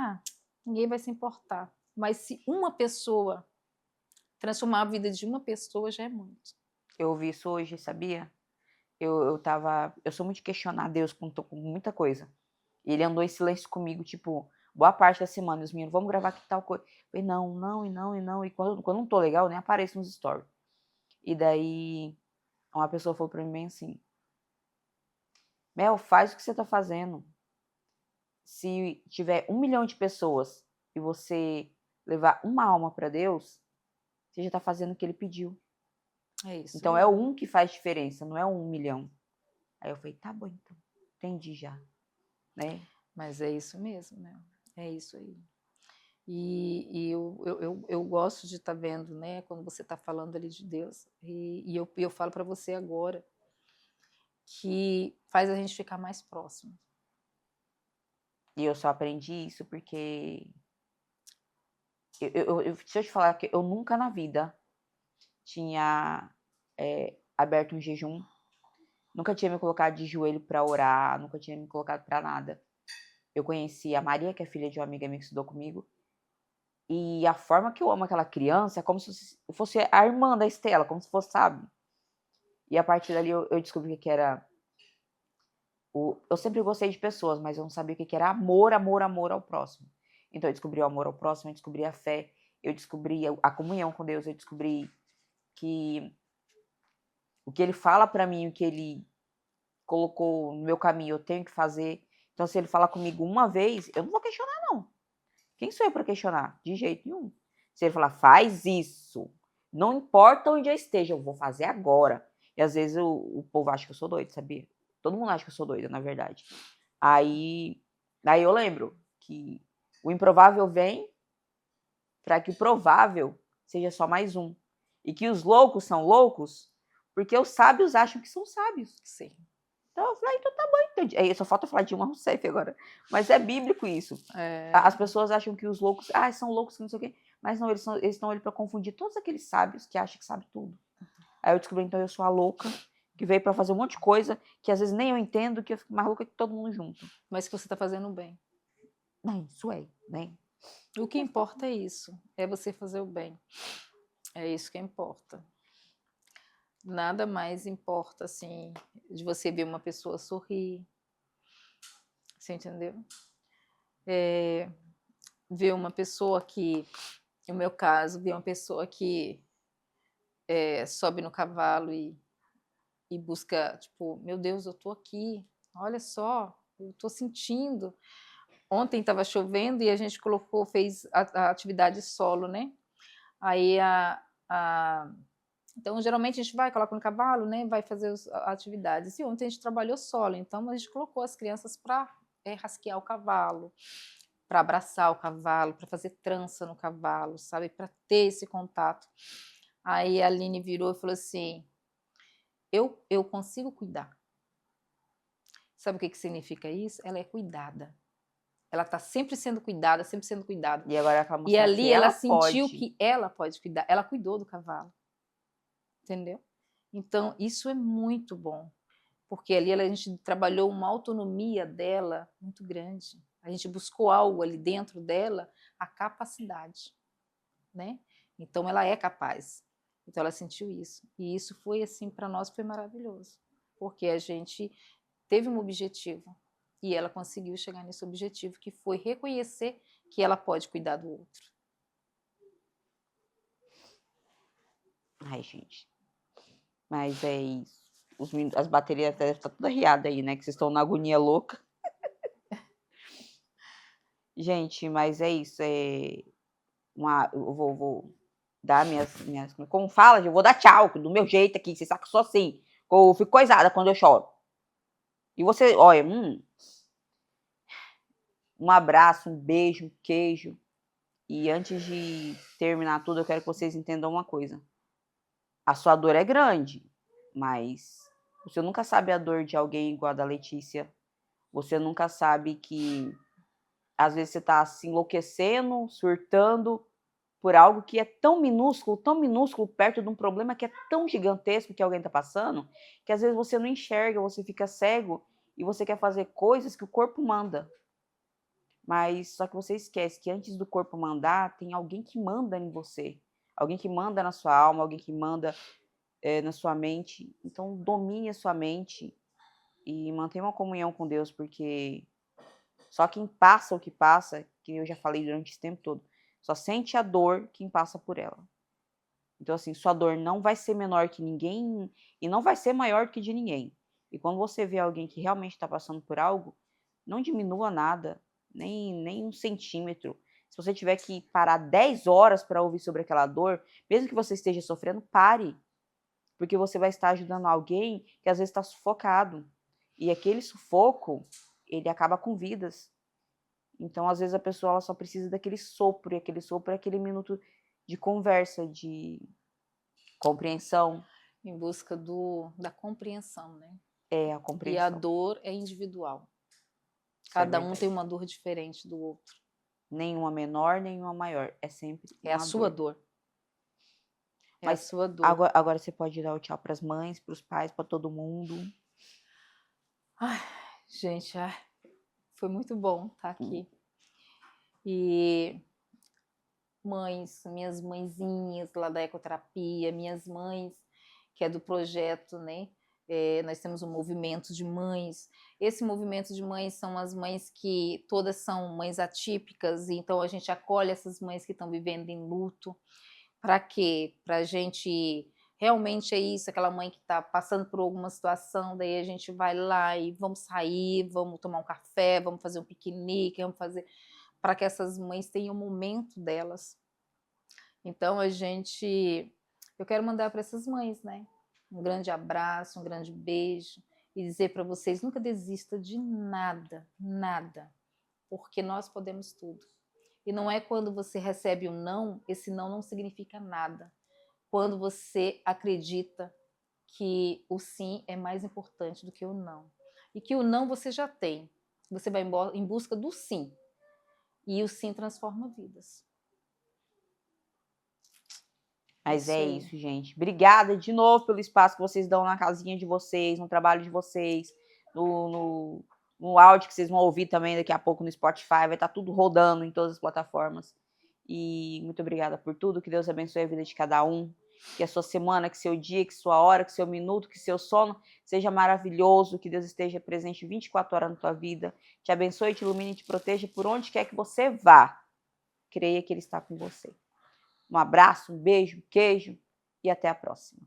ninguém vai se importar. Mas se uma pessoa transformar a vida de uma pessoa, já é muito. Eu ouvi isso hoje, sabia? Eu sou muito de questionar Deus com muita coisa. E ele andou em silêncio comigo, tipo, boa parte da semana. Os meninos, vamos gravar aqui tal coisa. Eu falei, não, não, e não, e não. E quando eu não tô legal, eu nem apareço nos stories. E daí, uma pessoa falou pra mim bem assim, Mel, faz o que você tá fazendo. Se tiver 1 milhão de pessoas e você levar uma alma pra Deus, você já tá fazendo o que ele pediu. É isso. Então é o um que faz diferença, não é o 1 milhão. Aí eu falei, tá bom então, entendi já, né? Mas é isso mesmo, né? É isso aí. E eu gosto de estar vendo, né? Quando você está falando ali de Deus, e eu falo para você agora que faz a gente ficar mais próximo. E eu só aprendi isso porque deixa eu te falar que eu nunca na vida tinha aberto um jejum, nunca tinha me colocado de joelho para orar, nunca tinha me colocado para nada. Eu conheci a Maria, que é filha de uma amiga minha que estudou comigo, e a forma que eu amo aquela criança é como se fosse a irmã da Estela, como se fosse, sabe? E a partir dali eu descobri que era eu sempre gostei de pessoas, mas eu não sabia o que era amor, amor, amor ao próximo. Então eu descobri o amor ao próximo, eu descobri a fé, eu descobri a comunhão com Deus, eu descobri que o que ele fala para mim, o que ele colocou no meu caminho, eu tenho que fazer. Então se ele falar comigo uma vez, eu não vou questionar não. Quem sou eu para questionar? De jeito nenhum. Se ele falar, faz isso, não importa onde eu esteja, eu vou fazer agora. E às vezes o povo acha que eu sou doido, sabia? Todo mundo acha que eu sou doida, na verdade. Aí eu lembro que o improvável vem para que o provável seja só mais um. E que os loucos são loucos porque os sábios acham que são sábios. Sim. Então eu falei, então tá bom, entendi. Aí só falta falar de uma Rousseff agora. Mas é bíblico isso. É. As pessoas acham que os loucos, são loucos que não sei o quê. Mas não, eles estão ali para confundir todos aqueles sábios que acham que sabem tudo. Aí eu descobri, então, eu sou a louca que veio para fazer um monte de coisa que às vezes nem eu entendo, que eu fico mais louca que todo mundo junto. Mas que você está fazendo bem. Não, isso é, né? O que importa é isso, é você fazer o bem. É isso que importa. Nada mais importa, assim, de você ver uma pessoa sorrir. Você entendeu? Ver uma pessoa que, no meu caso, ver uma pessoa que sobe no cavalo e busca, tipo, meu Deus, eu tô aqui, olha só, eu tô sentindo. Ontem estava chovendo e a gente fez a atividade solo, né? Aí então, geralmente a gente coloca no cavalo, né? Vai fazer as atividades. E ontem a gente trabalhou solo, então a gente colocou as crianças para rasquear o cavalo, para abraçar o cavalo, para fazer trança no cavalo, sabe? Para ter esse contato. Aí a Aline virou e falou assim: eu consigo cuidar. Sabe o que significa isso? Ela é cuidada. Ela está sempre sendo cuidada, sempre sendo cuidada. E agora ela E ali ela sentiu pode. que ela pode cuidar. Ela cuidou do cavalo. Entendeu? Então, isso é muito bom. Porque ali a gente trabalhou uma autonomia dela muito grande. A gente buscou algo ali dentro dela, a capacidade, né? Então ela é capaz. Então ela sentiu isso. E isso foi assim, para nós foi maravilhoso. Porque a gente teve um objetivo e ela conseguiu chegar nesse objetivo, que foi reconhecer que ela pode cuidar do outro. Ai, gente. Mas é isso. As baterias devem estar toda riada aí, né? Que vocês estão na agonia louca. Gente, mas é isso. Eu vou dar minhas como fala? Eu vou dar tchau, do meu jeito aqui, você sabe que eu sou assim, eu fico coisada quando eu choro. E você, olha, um abraço, um beijo, um queijo. E antes de terminar tudo, eu quero que vocês entendam uma coisa. A sua dor é grande, mas você nunca sabe a dor de alguém igual a da Letícia. Você nunca sabe que às vezes você tá se enlouquecendo, surtando por algo que é tão minúsculo perto de um problema que é tão gigantesco que alguém tá passando, que às vezes você não enxerga, você fica cego e você quer fazer coisas que o corpo manda. Mas só que você esquece que antes do corpo mandar, tem alguém que manda em você. Alguém que manda na sua alma, alguém que manda na sua mente. Então, domine a sua mente e mantenha uma comunhão com Deus, porque só quem passa o que passa, que eu já falei durante esse tempo todo, só sente a dor quem passa por ela. Então, assim, sua dor não vai ser menor que ninguém e não vai ser maior que de ninguém. E quando você vê alguém que realmente está passando por algo, não diminua nada, nem 1 centímetro. Se você tiver que parar 10 horas para ouvir sobre aquela dor, mesmo que você esteja sofrendo, pare. Porque você vai estar ajudando alguém que às vezes está sufocado. E aquele sufoco, ele acaba com vidas. Então, às vezes, a pessoa ela só precisa daquele sopro, e aquele sopro é aquele minuto de conversa, de compreensão. Em busca da compreensão, né? É, a E a compreensão. dor é individual. Isso é Cada um verdade. tem uma dor diferente do outro. Nenhuma menor, nenhuma maior. É sempre É a uma sua dor. dor. É a Mas sua dor. agora você pode dar o tchau para as mães, para os pais, para todo mundo. Ai, gente, foi muito bom estar aqui. E mães, minhas mãezinhas lá da ecoterapia, minhas mães, que é do projeto, né? Nós temos um movimento de mães. Esse movimento de mães são as mães que todas são mães atípicas, e então a gente acolhe essas mães que estão vivendo em luto. Para quê? Para a gente realmente é isso, aquela mãe que está passando por alguma situação, daí a gente vai lá e vamos sair, vamos tomar um café, vamos fazer um piquenique, vamos fazer para que essas mães tenham o momento delas. Então eu quero mandar para essas mães, né? Um grande abraço, um grande beijo e dizer para vocês, nunca desista de nada, nada, porque nós podemos tudo. E não é quando você recebe um não, esse não significa nada. Quando você acredita que o sim é mais importante do que o não. E que o não você já tem. Você vai em busca do sim. E o sim transforma vidas. Mas é isso, gente. Obrigada de novo pelo espaço que vocês dão na casinha de vocês, no trabalho de vocês, no áudio que vocês vão ouvir também daqui a pouco no Spotify. Vai estar tudo rodando em todas as plataformas. E muito obrigada por tudo. Que Deus abençoe a vida de cada um. Que a sua semana, que seu dia, que sua hora, que seu minuto, que seu sono seja maravilhoso. Que Deus esteja presente 24 horas na tua vida. Te abençoe, te ilumine e te proteja por onde quer que você vá. Creia que Ele está com você. Um abraço, um beijo, um queijo e até a próxima.